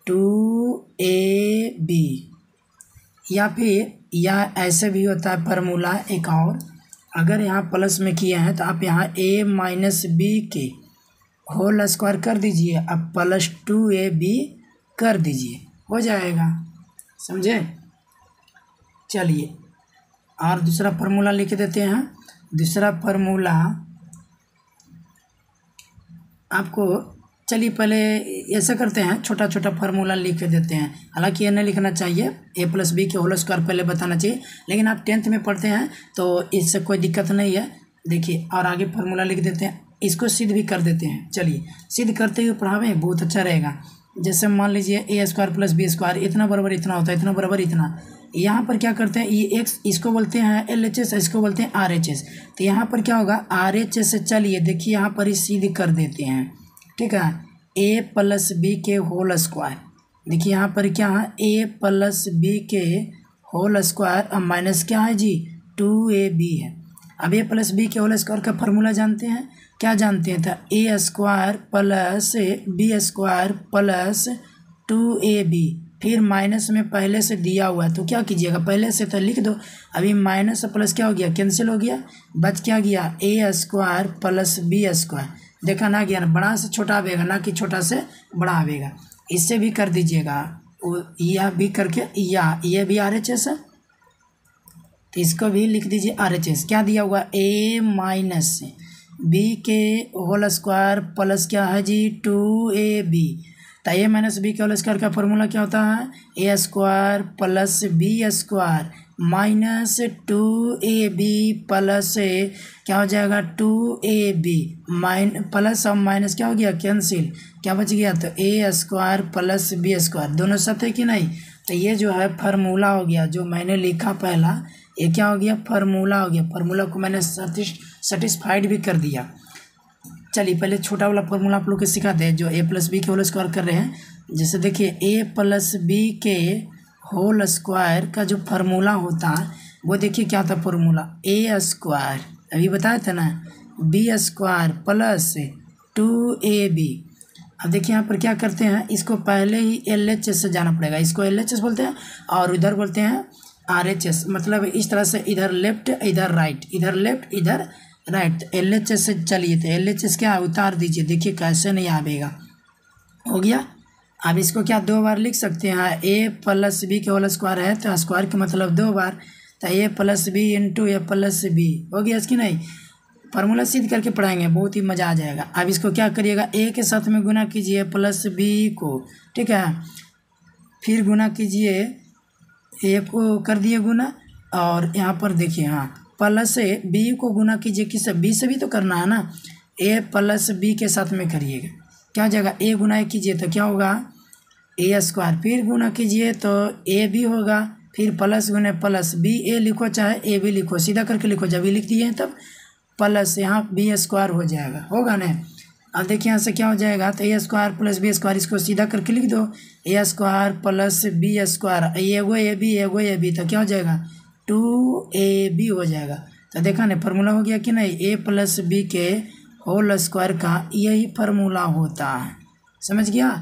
2ab, या फिर या ऐसे भी होता है फार्मूला एक और, अगर यहाँ प्लस में किए हैं तो आप यहाँ a माइनस बी के होल स्क्वायर कर दीजिए, अब प्लस 2ab कर दीजिए, हो जाएगा, समझे। चलिए और दूसरा फार्मूला लिख देते हैं। दूसरा फार्मूला आपको, चलिए पहले ऐसा करते हैं, छोटा छोटा फार्मूला लिख देते हैं। हालांकि ये नहीं लिखना चाहिए, ए प्लस बी के होल स्क्वायर पहले बताना चाहिए, लेकिन आप 10th में पढ़ते हैं तो इससे कोई दिक्कत नहीं है। देखिए और आगे फार्मूला लिख देते हैं, इसको सिद्ध भी कर देते हैं। चलिए सिद्ध करते हुए पढ़ावें, बहुत अच्छा रहेगा। जैसे मान लीजिए ए स्क्वायर प्लस बी स्क्वायर इतना बराबर इतना होता है, इतना बराबर इतना। यहाँ पर क्या करते हैं, ये एक्स इसको बोलते हैं LHS, इसको बोलते हैं RHS। तो यहाँ पर क्या होगा RHS से, चलिए देखिए यहाँ पर ही सिद्ध कर देते हैं, ठीक है। ए प्लस बी के होल स्क्वायर, देखिए यहाँ पर क्या है ए प्लस बी के होल स्क्वायर, अब माइनस क्या है जी 2ab है। अब a प्लस बी के होल स्क्वायर का फॉर्मूला जानते हैं, क्या जानते हैं था a square plus B square plus 2ab, फिर माइनस में पहले से दिया हुआ है तो क्या कीजिएगा पहले से तो लिख दो। अभी माइनस प्लस क्या हो गया कैंसिल हो गया, बच क्या गया a square plus B square, देखा ना गया ना, बड़ा से छोटा आवेगा ना कि छोटा से बड़ा आवेगा। इससे भी कर दीजिएगा, यह भी करके ये भी RHS है तो इसको भी लिख दीजिए RHS। क्या दिया हुआ a माइनस बी के होल स्क्वायर प्लस क्या है जी 2ab, तो a माइनस बी के होल स्क्वायर का फॉर्मूला क्या होता है a square plus B square minus 2ab plus क्या हो जाएगा 2ab प्लस और माइनस क्या हो गया कैंसिल, क्या बच गया तो a square plus B square, दोनों साथ है कि नहीं। तो ये जो है फार्मूला हो गया जो मैंने लिखा पहला, ये क्या हो गया फार्मूला हो गया। फार्मूला को मैंने सेटिस्फाइड भी कर दिया। चलिए पहले छोटा वाला फार्मूला आप लोग को सिखाते हैं जो a प्लस बी के होल स्क्वायर कर रहे हैं। जैसे देखिए a प्लस बी के होल स्क्वायर का जो फार्मूला होता है वो देखिए क्या था फार्मूला a स्क्वायर, अभी बताया था ना बी स्क्वायर प्लस 2ab। अब देखिए यहाँ पर क्या करते हैं, इसको पहले ही LHS से जाना पड़ेगा, इसको LHS बोलते हैं और इधर बोलते हैं RHS, मतलब इस तरह से इधर लेफ्ट इधर राइट, इधर लेफ्ट इधर राइट। LHS से चलिए तो LHS क्या उतार दीजिए, देखिए कैसे नहीं आवेगा, हो गया। अब इसको क्या दो बार लिख सकते हैं, a प्लस बी के होल स्क्वायर है तो स्क्वायर का मतलब दो बार, तो a plus B into A plus B हो गया, इसकी नहीं फार्मूला सिद्ध करके पढ़ाएंगे, बहुत ही मज़ा आ जाएगा। अब इसको क्या करिएगा a के साथ में गुना कीजिए प्लस b को, ठीक है, फिर गुना कीजिए a को कर दिए गुना, और यहाँ पर देखिए हाँ प्लस से b को गुना कीजिए, किससे b से भी तो करना है ना, a प्लस b के साथ में करिएगा, क्या हो जाएगा a गुना कीजिए तो क्या होगा a स्क्वायर, फिर गुना कीजिए तो a भी होगा, फिर प्लस गुने प्लस b a लिखो चाहे a भी लिखो, सीधा करके लिखो, जब भी लिख दिए तब प्लस यहाँ b स्क्वायर हो जाएगा, होगा ना। अब देखिए यहाँ से क्या हो जाएगा तो a square plus B square, इसको सीधा करके लिख दो a square plus B square, एगो ए बी तो क्या हो जाएगा 2ab हो जाएगा। तो देखा ना फार्मूला हो गया कि नहीं, a प्लस बी के होल स्क्वायर का यही फार्मूला होता है, समझ गया,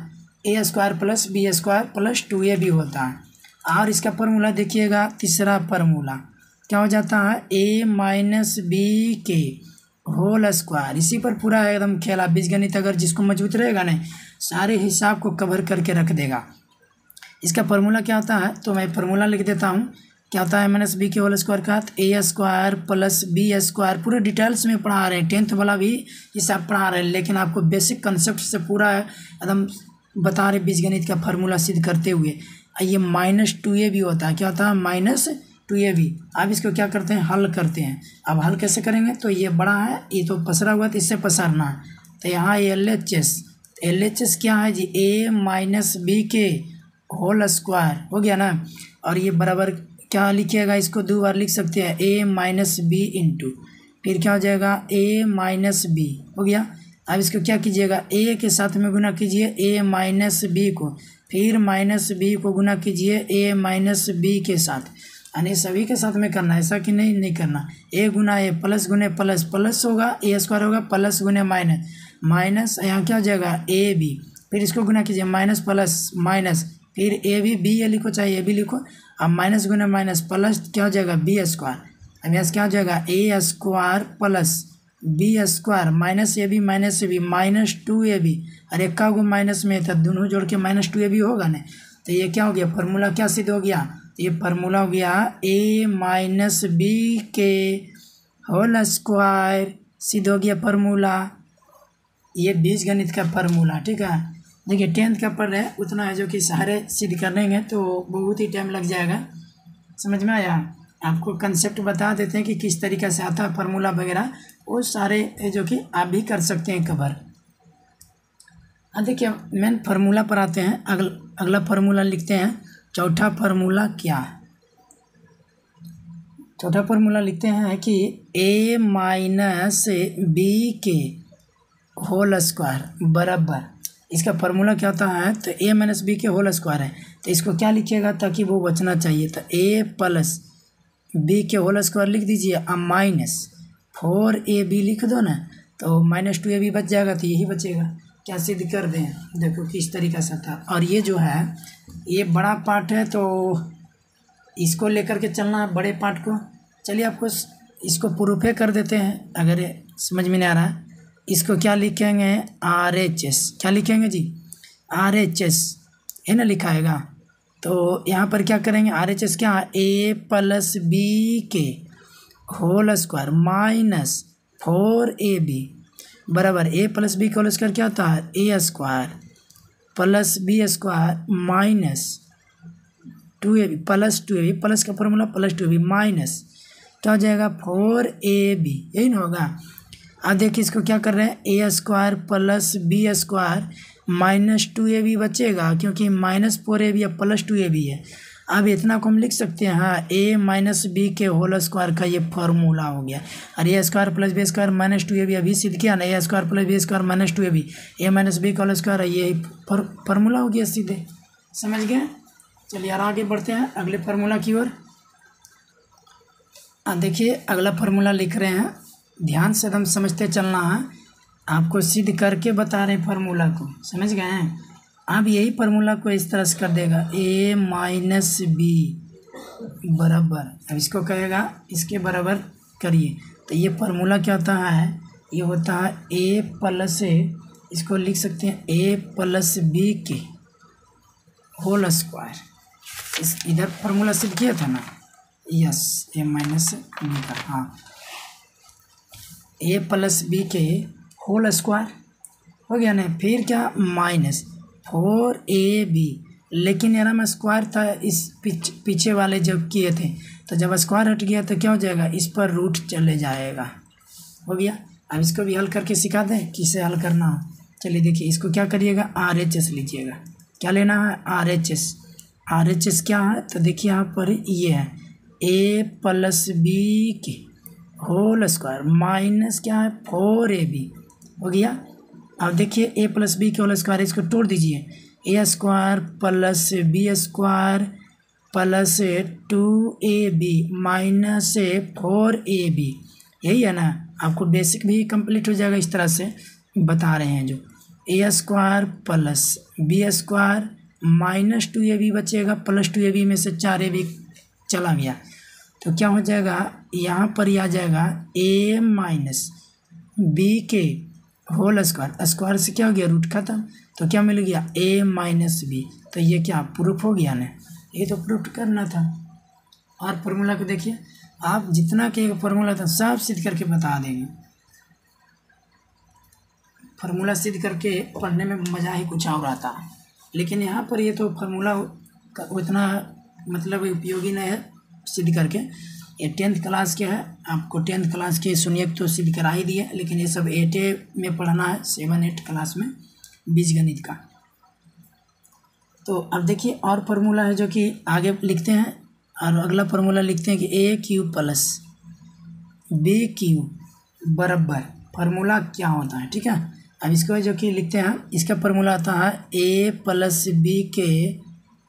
a square plus B square plus 2ab होता है। और इसका फार्मूला देखिएगा तीसरा फार्मूला क्या हो जाता है a माइनस बी के होल स्क्वायर, इसी पर पूरा एकदम खेला बीजगणित, अगर जिसको मजबूत रहेगा ना सारे हिसाब को कवर करके रख देगा। इसका फार्मूला क्या होता है तो मैं फार्मूला लिख देता हूँ, क्या होता है माइनस बी के होल स्क्वायर का a square plus B square, पूरे डिटेल्स में पढ़ा रहे हैं, 10th वाला भी हिसाब पढ़ा रहे हैं, लेकिन आपको बेसिक कंसेप्ट से पूरा एकदम बता रहे बीजगणित का फार्मूला सिद्ध करते हुए। ये माइनस 2ab होता है, क्या होता है माइनस 2ab। अब इसको क्या करते हैं हल करते हैं, अब हल कैसे करेंगे तो ये बड़ा है, ये तो पसरा हुआ तो इससे पसारना है, तो यहाँ LHS क्या है जी a माइनस बी के होल स्क्वायर हो गया ना, और ये बराबर क्या लिखिएगा, इसको दो बार लिख सकते हैं a माइनस बी इंटू, फिर क्या हो जाएगा a माइनस बी हो गया। अब इसको क्या कीजिएगा a के साथ में गुना कीजिए a माइनस बी को, फिर माइनस बी को गुना कीजिए a माइनस बी के साथ, यानी सभी के साथ में करना है, ऐसा कि नहीं करना, a गुना a प्लस गुने प्लस प्लस होगा, a स्क्वायर होगा प्लस गुने माइनस माइनस, यहाँ क्या हो जाएगा a b, फिर इसको गुना कीजिए माइनस प्लस माइनस, फिर a भी b ए लिखो चाहे a भी लिखो, अब माइनस गुने माइनस प्लस क्या हो जाएगा b स्क्वायर, अब यहाँ क्या हो जाएगा a स्क्वायर प्लस b स्क्वायर minus a B minus 2ab, अरे इक्का गो माइनस में था, दोनों जोड़ के माइनस 2ab होगा ना, तो ये क्या हो गया फार्मूला क्या सिद्ध हो गया, ये फार्मूला हो गया a माइनस बी के होल स्क्वायर, सिद्ध हो गया फार्मूला, ये बीजगणित का फार्मूला, ठीक है। देखिए 10th का पढ़ रहे हैं, उतना है जो कि सारे सिद्ध करेंगे तो बहुत ही टाइम लग जाएगा, समझ में आया। आपको कंसेप्ट बता देते हैं कि किस तरीक़े से आता है फार्मूला वगैरह, वो सारे जो कि आप भी कर सकते हैं कवर। अब देखिए मेन फार्मूला पर आते हैं, अगला फार्मूला लिखते हैं, चौथा फार्मूला क्या है, चौथा फार्मूला लिखते हैं कि a माइनस बी के होल स्क्वायर बराबर इसका फार्मूला क्या होता है, तो ए माइनस बी के होल स्क्वायर है, तो इसको क्या लिखिएगा ताकि वो बचना चाहिए, तो ए प्लस बी के होल स्क्वायर लिख दीजिए, अब माइनस 4ab लिख दो ना, तो -2ab बच जाएगा, तो यही बचेगा। क्या सिद्ध कर दें, देखो किस तरीका से था। और ये जो है ये बड़ा पार्ट है, तो इसको लेकर के चलना है बड़े पार्ट को। चलिए आपको इसको प्रूफे कर देते हैं, अगर समझ में नहीं आ रहा है। इसको क्या लिखेंगे, RHS, क्या लिखेंगे जी, RHS है ना, लिखाएगा। तो यहाँ पर क्या करेंगे, RHS क्या है, a प्लस बी के होल स्क्वायर माइनस 4ab बराबर a प्लस बी का होल स्क्वायर क्या होता है, a square plus B square minus 2ab plus 2ab, plus का फॉर्मूला प्लस 2ab माइनस क्या हो जाएगा 4ab, यही ना होगा। अब देखिए इसको क्या कर रहे हैं, a square plus B square minus 2ab बचेगा, क्योंकि माइनस 4ab या प्लस 2ab है। अब इतना को हम लिख सकते हैं, हाँ, a माइनस बी के होल स्क्वायर का ये फार्मूला हो गया। और a square plus B square minus 2ab अभी सिद्ध किया ना, a square plus B square minus 2ab, a minus B का होल स्क्वायर है, ये फार्मूला हो गया सीधे, समझ गए। चलिए यार आगे बढ़ते हैं अगले फार्मूला की ओर। देखिए अगला फार्मूला लिख रहे हैं, ध्यान से एकदम समझते चलना है, आपको सिद्ध करके बता रहे हैं फार्मूला को, समझ गए हैं। अब यही फार्मूला को इस तरह से कर देगा, a माइनस बी बराबर, अब इसको कहेगा इसके बराबर करिए, तो ये फार्मूला क्या होता है, ये होता है a प्लस, इसको लिख सकते हैं a प्लस बी के होल स्क्वायर। इस इधर फार्मूला सिद्ध किया था ना, यस, a माइनस बी का, हाँ, a प्लस बी के होल स्क्वायर हो गया ना, फिर क्या माइनस 4ab, लेकिन यार हम स्क्वायर था इस पीछे वाले जब किए थे, तो जब स्क्वायर हट गया तो क्या हो जाएगा, इस पर रूट चले जाएगा, हो गया। अब इसको भी हल करके सिखा दें किसे हल करना हो। चलिए देखिए इसको क्या करिएगा, RHS लीजिएगा, क्या लेना है, RHS क्या है, तो देखिए यहाँ पर ये है a प्लस बी के होल स्क्वायर माइनस क्या है 4ab, हो गया। अब देखिए a प्लस बी के होल स्क्वायर, इसको तोड़ दीजिए, a square plus B square plus 2ab minus 4ab, यही है ना। आपको बेसिक भी कंप्लीट हो जाएगा, इस तरह से बता रहे हैं जो, a square plus B square minus 2ab बचेगा, प्लस 2ab में से 4ab चला गया, तो क्या हो जाएगा, यहाँ पर ही आ जाएगा a माइनस बी के होल स्क्वायर, स्क्वायर से क्या हो गया, रूट खत्म, तो क्या मिल गया, a माइनस बी, तो ये क्या प्रूफ हो गया ना, ये तो प्रूफ करना था। और फार्मूला को देखिए, आप जितना के फार्मूला था सब सिद्ध करके बता देंगे, फार्मूला सिद्ध करके पढ़ने में मज़ा ही कुछ और आता है, लेकिन यहाँ पर ये तो फार्मूला उतना मतलब उपयोगी नहीं है सिद्ध करके। ये 10th क्लास के है, आपको 10th क्लास के शून्यक तो सिद्ध करा ही दिए, लेकिन ये सब 8 में पढ़ना है, 7-8 क्लास में बीजगणित का। तो अब देखिए और फार्मूला है जो कि आगे लिखते हैं, और अगला फार्मूला लिखते हैं कि AQ प्लस BQ बराबर, फार्मूला क्या होता है, ठीक है। अब इसको जो कि लिखते हैं, इसका फार्मूला आता है a प्लस बी के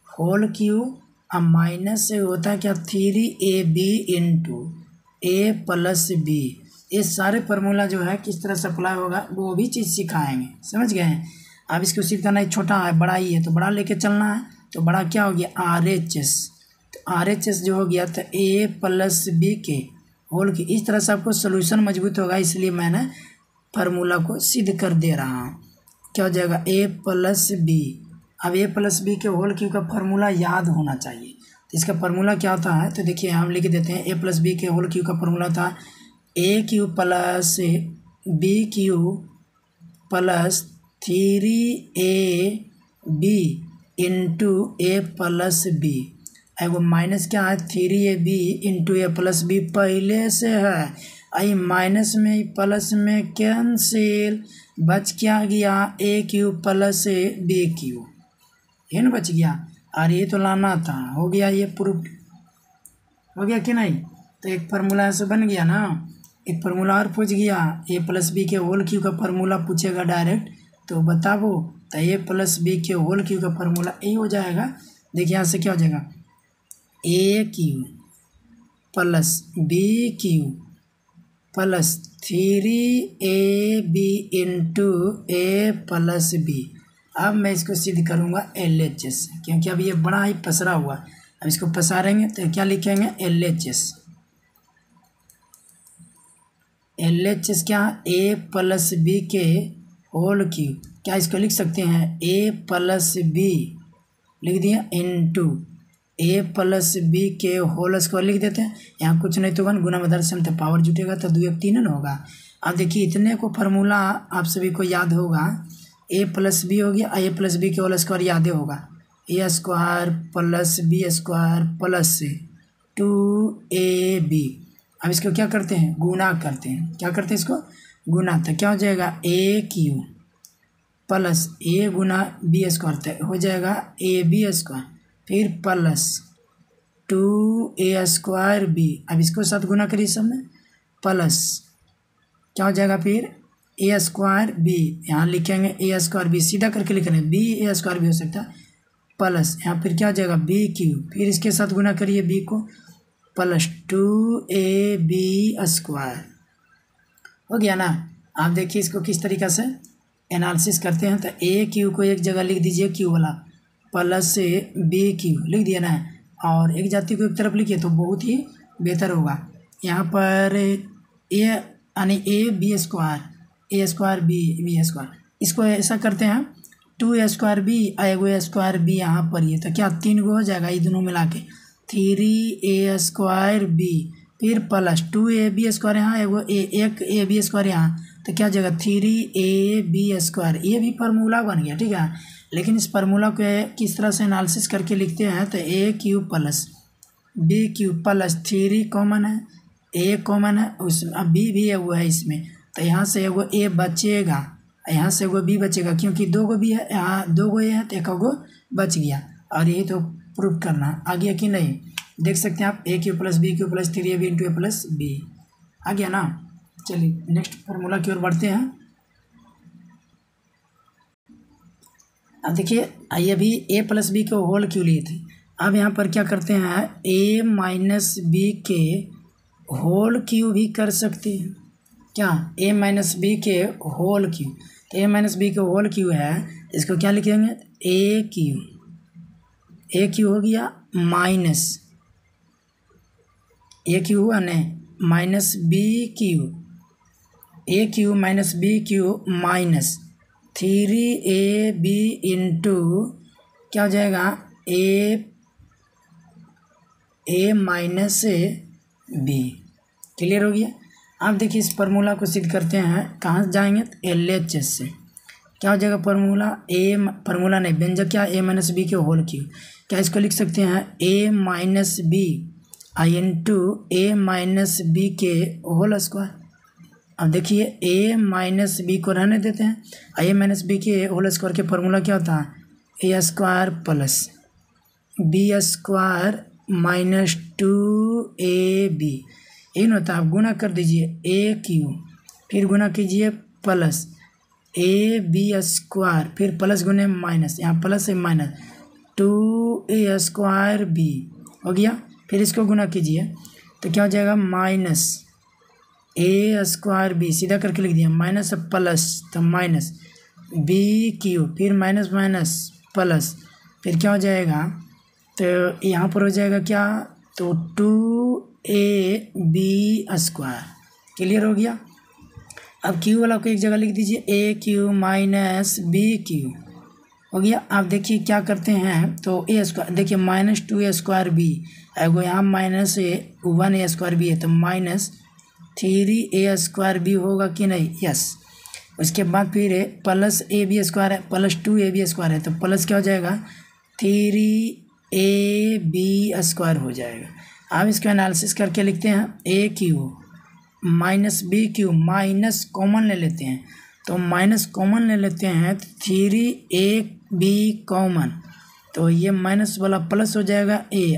होल क्यू, अब माइनस से होता है क्या 3ab into a plus B. ये सारे फार्मूला जो है किस तरह से अप्लाई होगा वो भी चीज़ सिखाएंगे, समझ गए हैं। अब इसको सिद्ध करना ही, छोटा है बड़ा ही है, तो बड़ा लेके चलना है, तो बड़ा क्या हो गया RHS, तो RHS जो हो गया तो a प्लस बी के होल की, इस तरह से आपको सोल्यूशन मजबूत होगा, इसलिए मैंने फार्मूला को सिद्ध कर दे रहा हूँ। क्या हो जाएगा a प्लस बी, अब a प्लस बी के होल क्यू का फार्मूला याद होना चाहिए, तो इसका फार्मूला क्या होता है, तो देखिए हम लिख देते हैं a प्लस बी के होल क्यू का फार्मूला था AQ plus BQ plus 3AB into a plus B, एगो माइनस क्या है 3AB into a plus B पहले से है, आई माइनस में प्लस में कैंसिल, बच क्या गया AQ प्लस BQ, ये ना बच गया, और ये तो लाना था, हो गया, ये प्रूफ हो गया कि नहीं। तो एक फार्मूला ऐसे बन गया ना, एक फार्मूला और पूछ गया a प्लस बी के होल क्यू का फार्मूला पूछेगा डायरेक्ट, तो बताओ तो ए प्लस बी के होल क्यू का फार्मूला ए हो जाएगा। देखिए यहाँ से क्या हो जाएगा, a cube plus b cube plus 3ab into A plus b. अब मैं इसको सिद्ध करूँगा LHS से, क्योंकि अब ये बड़ा ही पसरा हुआ। अब इसको पसारेंगे तो क्या लिखेंगे, LHS। LHS क्या, ए प्लस बी के होल क्यू, क्या इसको लिख सकते हैं ए प्लस बी लिख दिया इंटू ए प्लस बी के होल स्क्वायर लिख देते हैं। यहाँ कुछ नहीं तो वन गुना में दर्शन तो पावर जुटेगा तो 2 1 3 होगा। अब देखिए इतने को फार्मूला आप सभी को याद होगा, ए प्लस बी हो गया, ए प्लस बी के होल स्क्वायर याद होगा, a square plus B square plus 2ab। अब इसको क्या करते हैं, गुना करते हैं। क्या करते हैं इसको, गुना। तो क्या हो जाएगा, a cube plus A Guna B square हो जाएगा ए बी स्क्वायर, फिर प्लस 2a स्क्वायर बी। अब इसको साथ गुना करिए सब में, प्लस क्या हो जाएगा फिर ए स्क्वायर बी, यहाँ लिखेंगे ए स्क्वायर बी, सीधा करके लिख रहे हैं बी ए स्क्वायर भी हो सकता है, प्लस यहाँ फिर क्या हो जाएगा बी क्यू, फिर इसके साथ गुना करिए बी को, प्लस 2ab स्क्वायर। हो गया ना। आप देखिए इसको किस तरीक़ा से एनालिसिस करते हैं। तो ए क्यू को एक जगह लिख दीजिए क्यू वाला, प्लस से बी क्यू लिख दिया ना, और एक जाति को एक तरफ लिखिए तो बहुत ही बेहतर होगा। यहाँ पर ए यानी A B square, A square B square, इसको ऐसा करते हैं 2a स्क्वायर बी एगो स्क्वायर बी यहाँ पर ये, तो क्या 3 गो हो जाएगा, ये दोनों मिला के 3a स्क्वायर बी, फिर प्लस 2ab स्क्वायर यहाँ एगो एक ए बी स्क्वायर यहाँ, तो क्या हो जाएगा 3ab स्क्वायर। ये भी फार्मूला बन गया, ठीक है। लेकिन इस फार्मूला को किस तरह से एनालिसिस करके लिखते हैं, तो a cube plus b cube plus 3 common है, ए कॉमन है, उसमें अब बी भी है वो है इसमें, तो यहाँ से एगो ए बचेगा, यहाँ से एगो बी बचेगा, क्योंकि 2 गो बी है, यहाँ 2 गो ए है तो 1 गो बच गया। और यही तो प्रूफ करना, आ गया कि नहीं, देख सकते हैं आप, a cube plus b cube plus 3ab into A plus b, आ गया ना। चलिए नेक्स्ट फार्मूला की ओर बढ़ते हैं। अब देखिए आइए अभी ए प्लस बी के होल क्यू लिए थे, अब यहाँ पर क्या करते हैं, ए माइनस बी के होल क्यू भी कर सकते हैं। क्या, ए माइनस बी के होल क्यू, तो ए माइनस बी के होल क्यू है, इसको क्या लिखेंगे, ए क्यू हो गया माइनस ए क्यू हुआ नहीं, minus b cube, a cube minus b cube minus 3ab into क्या हो जाएगा, ए माइनस बी। क्लियर हो गया। अब देखिए इस फार्मूला को सिद्ध करते हैं, कहाँ जाएंगे, LHS से। क्या हो जाएगा फार्मूला, फार्मूला नहीं व्यंजक क्या, ए माइनस बी के होल क्यू, क्या इसको लिख सकते हैं a minus b into a minus B के होल स्क्वायर। अब देखिए ए माइनस बी को रहने देते हैं, ए माइनस बी के होल स्क्वायर के फार्मूला क्या होता है, a square plus B square minus 2ab, इन होता है। आप गुना कर दीजिए ए क्यू, फिर गुना कीजिए प्लस ए बी स्क्वायर, फिर प्लस गुने माइनस, यहाँ प्लस है माइनस 2a स्क्वायर बी हो गया, फिर इसको गुना कीजिए तो क्या हो जाएगा, माइनस ए स्क्वायर बी, सीधा करके लिख दिया, माइनस प्लस तो माइनस बी क्यू, फिर माइनस माइनस प्लस, फिर क्या हो जाएगा, तो यहाँ पर हो जाएगा क्या, तो 2ab स्क्वायर। क्लियर हो गया। अब क्यू वाला को एक जगह लिख दीजिए, ए क्यू माइनस बी क्यू हो गया। आप देखिए क्या करते हैं, तो ए स्क्वायर देखिए माइनस 2a स्क्वायर बी, एगो यहाँ माइनस 1a स्क्वायर बी है, तो माइनस 3a स्क्वायर बी होगा कि नहीं, यस। उसके बाद फिर प्लस ए बी स्क्वायर है, प्लस 2ab स्क्वायर है, तो प्लस क्या हो जाएगा 3ab स्क्वायर हो जाएगा। अब इसको एनालिसिस करके लिखते हैं, a cube minus b cube, minus common ले लेते हैं, तो माइनस कॉमन ले लेते हैं, 3ab कॉमन, तो ये माइनस वाला प्लस हो जाएगा ए,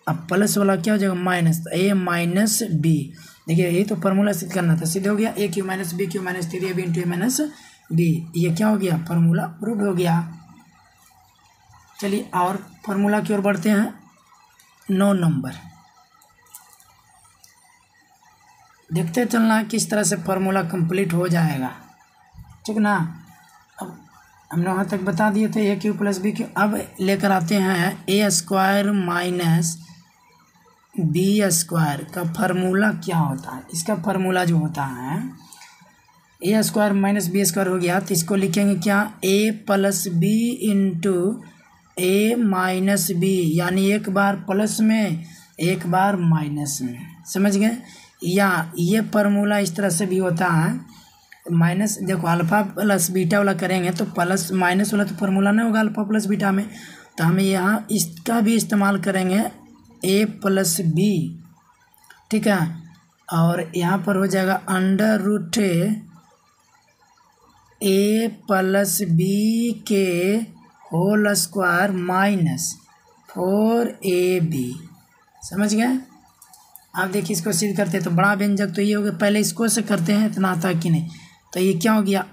अब प्लस वाला क्या हो जाएगा माइनस, ए माइनस बी। देखिए यही तो फार्मूला सिद्ध करना था, सिद्ध हो गया। A cube minus b cube minus 3ab into a minus b. ये क्या हो गया, फार्मूला प्रूव हो गया। चलिए और फार्मूला की ओर बढ़ते हैं। 9 नंबर देखते चलना किस तरह से फार्मूला कंप्लीट हो जाएगा, ठीक ना। अब हमने वहाँ तक बता दिए थे ए क्यू प्लस बी क्यू। अब लेकर आते हैं ए स्क्वायर माइनस बी स्क्वायर का फार्मूला क्या होता है। इसका फार्मूला जो होता है a square minus B square हो गया, तो इसको लिखेंगे क्या, ए plus B into a minus B, यानी एक बार प्लस में एक बार माइनस में, समझ गए। या ये फार्मूला इस तरह से भी होता है, माइनस देखो अल्फ़ा प्लस बीटा वाला करेंगे तो प्लस माइनस वाला तो फार्मूला नहीं होगा अल्फ़ा प्लस बीटा में, तो हमें यहाँ इसका भी इस्तेमाल करेंगे ए प्लस बी, ठीक है। और यहाँ पर हो जाएगा अंडर रूट ए प्लस बी के होल स्क्वायर माइनस 4ab, समझ गए। आप देखिए इसको सिद्ध करते हैं तो बड़ा व्यंजक तो ये हो गया, पहले इसको से करते हैं, इतना आता कि नहीं। तो ये क्या हो गया,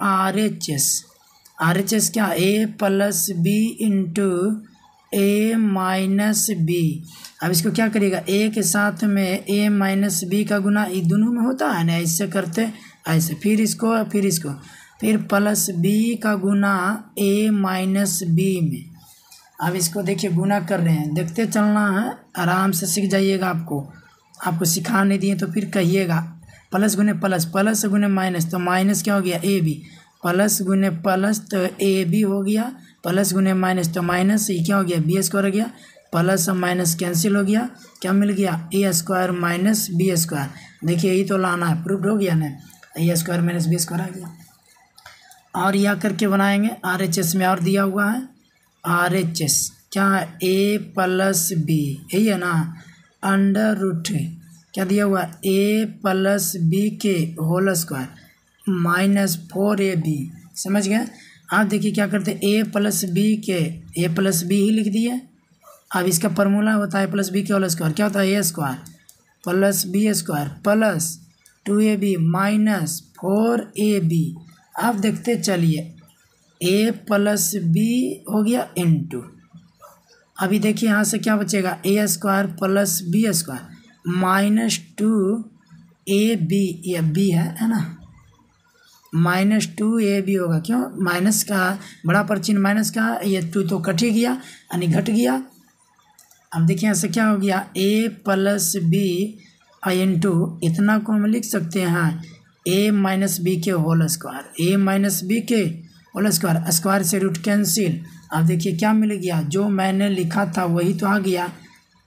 RHS क्या, ए plus B into a minus B. अब इसको क्या करिएगा, ए के साथ में ए माइनस बी का गुना, ये दोनों में होता है ना, इससे करते ऐसे, फिर इसको फिर प्लस बी का गुना ए माइनस बी में। अब इसको देखिए गुना कर रहे हैं, देखते चलना है, आराम से सीख जाइएगा। आपको सिखा नहीं दिए तो फिर कहिएगा। प्लस गुने प्लस, प्लस गुने माइनस, तो माइनस क्या हो गया ए बी, प्लस गुने प्लस तो ए बी हो गया, प्लस गुने माइनस तो माइनस, ये क्या हो गया बी स्क्वायर हो गया, प्लस और माइनस कैंसिल हो गया, क्या मिल गया A square minus B square. देखिए यही तो लाना है, प्रूफ हो गया ना, ए स्क्वायर माइनस बी स्क्वायर आ गया। और यह करके बनाएंगे RHS में, और दिया हुआ है RHS क्या है, ए प्लस बी, यही है ना, अंडर रूट क्या दिया हुआ, ए प्लस बी के होल स्क्वायर माइनस 4ab, समझ गए। आप देखिए क्या करते हैं, ए प्लस बी ही लिख दिए। अब इसका फार्मूला होता है प्लस बी के होल स्क्वायर, क्या होता है a square plus B square plus 2ab minus 4ab। आप देखते चलिए ए प्लस बी हो गया इंटू, अभी देखिए यहाँ से क्या बचेगा, a square plus B square minus 2ab, ये बी है ना, माइनस 2ab होगा, क्यों माइनस का बड़ा पर चिन्ह माइनस का, ये 2 तो कट ही गया यानी घट गया। अब देखिए यहाँ से क्या हो गया, ए प्लस बी इंटू, इतना को हम लिख सकते हैं ए माइनस बी के होल स्क्वायर, ए माइनस बी के होल स्क्वायर, स्क्वायर से रूट कैंसिल। अब देखिए क्या मिल गया, जो मैंने लिखा था वही तो आ गया,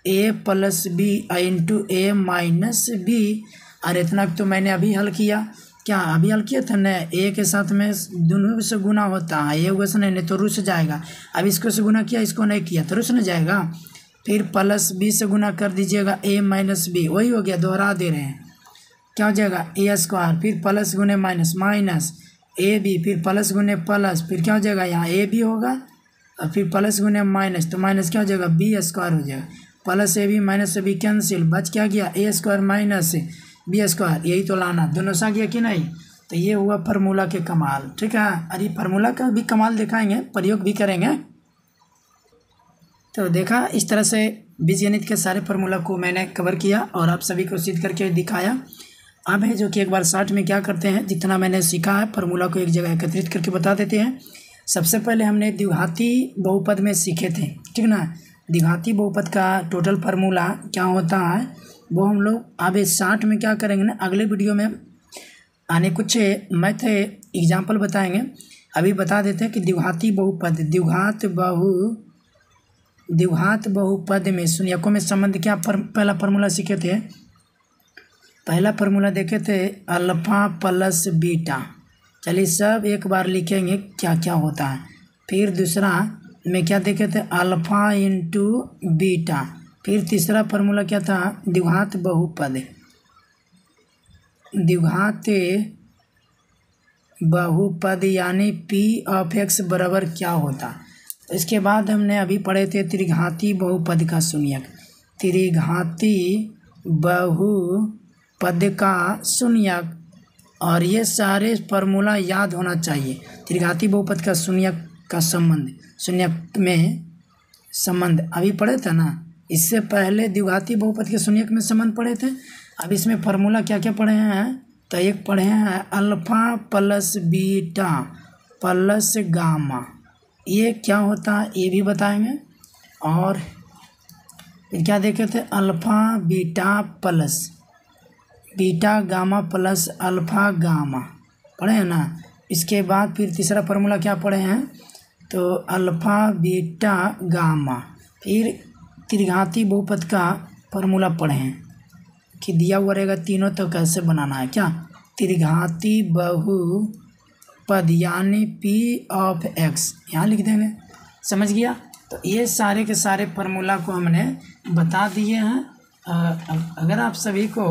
a plus B into a minus B. और इतना तो मैंने अभी हल किया, क्या अभी हल किया था ना, ए के साथ में दोनों से गुना होता है, ये वैसे नहीं तो रुस जाएगा। अब इसको से गुना किया, इसको नहीं किया तो रुस नहीं जाएगा। फिर प्लस बी से गुना कर दीजिएगा ए माइनस बी, वही हो गया, दोहरा दे रहे हैं, क्या हो जाएगा ए स्क्वायर, फिर प्लस गुने माइनस माइनस ए बी, फिर प्लस गुने प्लस, फिर क्या हो जाएगा यहाँ ए बी होगा, और फिर प्लस गुने माइनस, तो माइनस क्या हो जाएगा बी स्क्वायर हो जाएगा, plus A B minus A B cancel, बच क्या गया A square minus B square, यही तो लाना, दोनों सा गया कि नहीं। तो ये हुआ फार्मूला के कमाल, ठीक है। अरे फार्मूला का भी कमाल दिखाएंगे, प्रयोग भी करेंगे। तो देखा इस तरह से बीजगणित के सारे फार्मूला को मैंने कवर किया और आप सभी को सिद्ध करके दिखाया। अब है जो कि एक बार शॉर्ट में क्या करते हैं, जितना मैंने सीखा है फार्मूला को एक जगह एकत्रित करके बता देते हैं। सबसे पहले हमने द्विघाती बहुपद में सीखे थे, ठीक ना। द्विघाती बहुपद का टोटल फार्मूला क्या होता है वो हम लोग अब इस शॉर्ट में क्या करेंगे ना, अगले वीडियो में आने कुछ मैथ एग्जाम्पल बताएंगे। अभी बता देते हैं कि द्विघाती बहुपद, द्विघात बहुपद में शून्यकों में संबंध क्या पहला फार्मूला सीखे थे। पहला फार्मूला देखे थे अल्फ़ा प्लस बीटा, चलिए सब एक बार लिखेंगे क्या क्या होता है। फिर दूसरा में क्या देखे थे अल्फ़ा इंटू बीटा। फिर तीसरा फार्मूला क्या था द्विघात बहुपद, द्विघात बहुपद यानी पी ऑफ एक्स बराबर क्या होता। इसके बाद हमने अभी पढ़े थे त्रिघाती बहुपद का शून्यक, त्रिघाती बहुपद का शून्यक और ये सारे फार्मूला याद होना चाहिए। त्रिघाती बहुपद का शून्यक का संबंध, शून्यक में संबंध अभी पढ़े थे ना, इससे पहले द्विघाती बहुपद के शून्यक में संबंध पढ़े थे। अब इसमें फार्मूला क्या क्या पढ़े हैं, तो एक पढ़े हैं alpha plus beta plus gamma, ये क्या होता है ये भी बताएंगे। और फिर क्या देखे थे, alpha beta plus beta gamma plus alpha gamma पढ़े हैं ना। इसके बाद फिर तीसरा फार्मूला क्या पढ़े हैं, तो अल्फा बीटा गामा। फिर त्रिघाती बहुपद का फार्मूला पढ़े हैं कि दिया हुआ रहेगा तीनों, तो कैसे बनाना है, क्या त्रिघाती बहुपद यानी पी ऑफ एक्स यहाँ लिख देंगे, समझ गया। तो ये सारे के सारे फार्मूला को हमने बता दिए हैं। अगर आप सभी को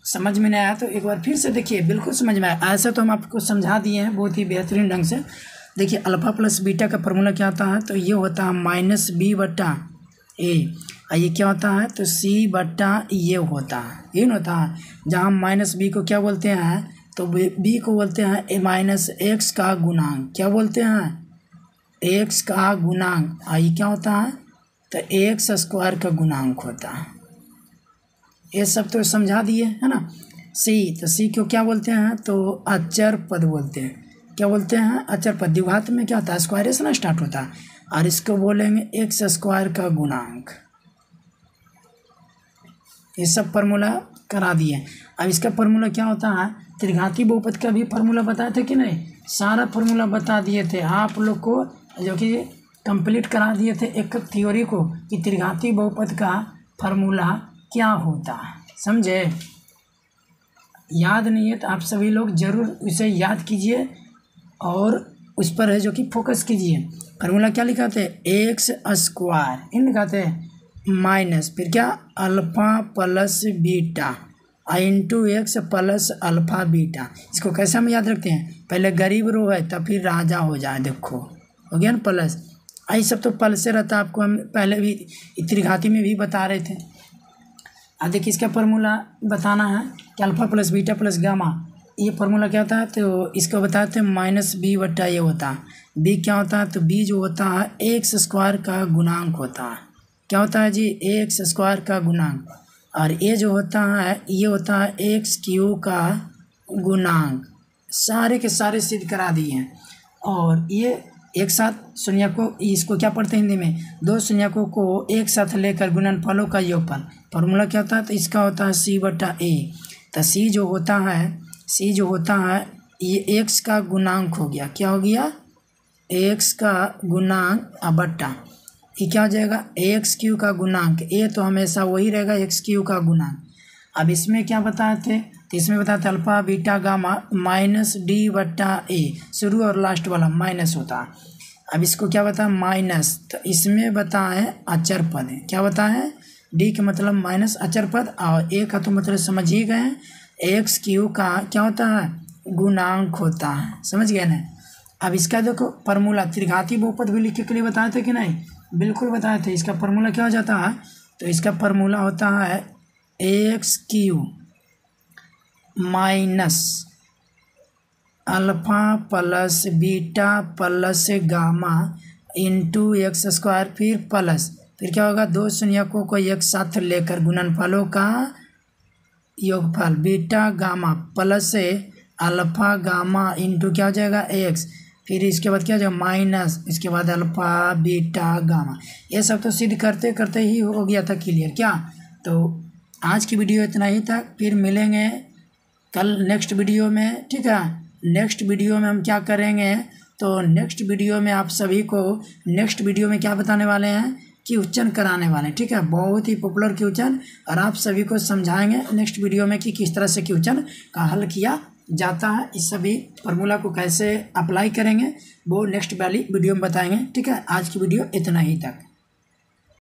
समझ में नहीं आया तो एक बार फिर से देखिए, बिल्कुल समझ में आया। ऐसा तो हम आपको समझा दिए हैं बहुत ही बेहतरीन ढंग से। देखिए अल्फा प्लस बीटा का फार्मूला क्या होता है, तो ये होता है माइनस बी बटा ए, और ये क्या होता है, तो सी बटा ये होता है, ये न होता है। जहाँ माइनस बी को क्या बोलते हैं, तो बी को बोलते हैं ए माइनस एक्स का गुणांक, क्या बोलते हैं, एक्स का गुणांक। ये क्या होता है, तो एक्स स्क्वायर का गुणांक होता है। ये सब तो समझा दिए है ना। सी, तो सी को क्या बोलते हैं, तो अचर पद बोलते हैं, क्या बोलते हैं, अचर पद। द्विघात में क्या होता है, स्क्वायर से ना स्टार्ट होता है, और इसको बोलेंगे एक्स स्क्वायर का गुणांक। ये सब फार्मूला करा दिए। अब इसका फार्मूला क्या होता है, त्रिघाती बहुपद का भी फार्मूला बताए थे कि नहीं, सारा फार्मूला बता दिए थे आप लोग को, जो कि कंप्लीट करा दिए थे एक थ्योरी को कि त्रिघाती बहुपद का फार्मूला क्या होता है, समझे। याद नहीं है तो आप सभी लोग ज़रूर उसे याद कीजिए और उस पर है जो कि फोकस कीजिए। फार्मूला क्या लिखा थे, एक्स स्क्वायर इन लिखा थे माइनस फिर क्या alpha plus beta into x plus alpha beta. इसको कैसे हम याद रखते हैं, पहले गरीब रो है तब फिर राजा हो जाए, देखो हो गया ना प्लस। यही सब तो पल से रहता, आपको हम पहले भी त्रिघाती में भी बता रहे थे। अब देखिए इसका फार्मूला बताना है कि alpha plus beta plus gamma, ये फार्मूला क्या होता है, तो इसको बताते हैं माइनस बी बटा ये होता है। बी क्या होता है, तो बी जो होता है एक्स स्क्वायर का गुणांक होता है, क्या होता है जी, एक्स स्क्वायर का गुणांक। और ये जो होता है ये होता है एक्स क्यू का गुणांक। सारे के सारे सिद्ध करा दिए हैं। और ये एक साथ शून्यकों, इसको क्या पढ़ते हैं हिंदी में, दो शून्यकों को एक साथ लेकर गुणनफलों का योगफल। फार्मूला क्या होता है, तो इसका होता है सी बटा ए। तो सी जो होता है ये एक्स का गुणांक हो गया, क्या हो गया, एक्स का गुणांक बटा ये क्या हो जाएगा, एक्स क्यू का गुणांक। ए तो हमेशा वही रहेगा एक्स क्यू का गुणांक। अब इसमें क्या बताए थे, तो इसमें बताए थे alpha beta gamma minus D बटा ए, शुरू और लास्ट वाला माइनस होता है। अब इसको क्या बताया माइनस, तो इसमें बताए अचर पद है, क्या बताए, डी का मतलब माइनस अचर पद, और ए का तो मतलब समझ ही गए, एक्स क्यू का क्या होता है, गुणांक होता है, समझ गए ना। अब इसका देखो फार्मूला, त्रिघाती बहुपद भी लिखने के लिए बताए थे कि नहीं, बिल्कुल बताए थे। इसका फार्मूला क्या हो जाता है, तो इसका फार्मूला होता है x Q minus alpha plus beta plus gamma into x square, फिर क्या होगा, दो शून्यकों को एक साथ लेकर गुणनफलों का योगफल, beta gamma plus alpha gamma into क्या हो जाएगा एक्स, फिर इसके बाद क्या हो जाएगा माइनस, इसके बाद अल्फा बीटा गामा। ये सब तो सिद्ध करते करते ही हो गया था क्लियर, क्या। तो आज की वीडियो इतना ही था, फिर मिलेंगे कल नेक्स्ट वीडियो में, ठीक है। नेक्स्ट वीडियो में हम क्या करेंगे, तो नेक्स्ट वीडियो में आप सभी को नेक्स्ट वीडियो में क्या बताने वाले हैं, क्वेश्चन कराने वाले हैं, ठीक है। बहुत ही पॉपुलर क्वेश्चन, और आप सभी को समझाएंगे नेक्स्ट वीडियो में कि किस तरह से क्वेश्चन का हल किया जाता है। इस सभी फार्मूला को कैसे अप्लाई करेंगे वो नेक्स्ट वाली वीडियो में बताएंगे, ठीक है। आज की वीडियो इतना ही तक।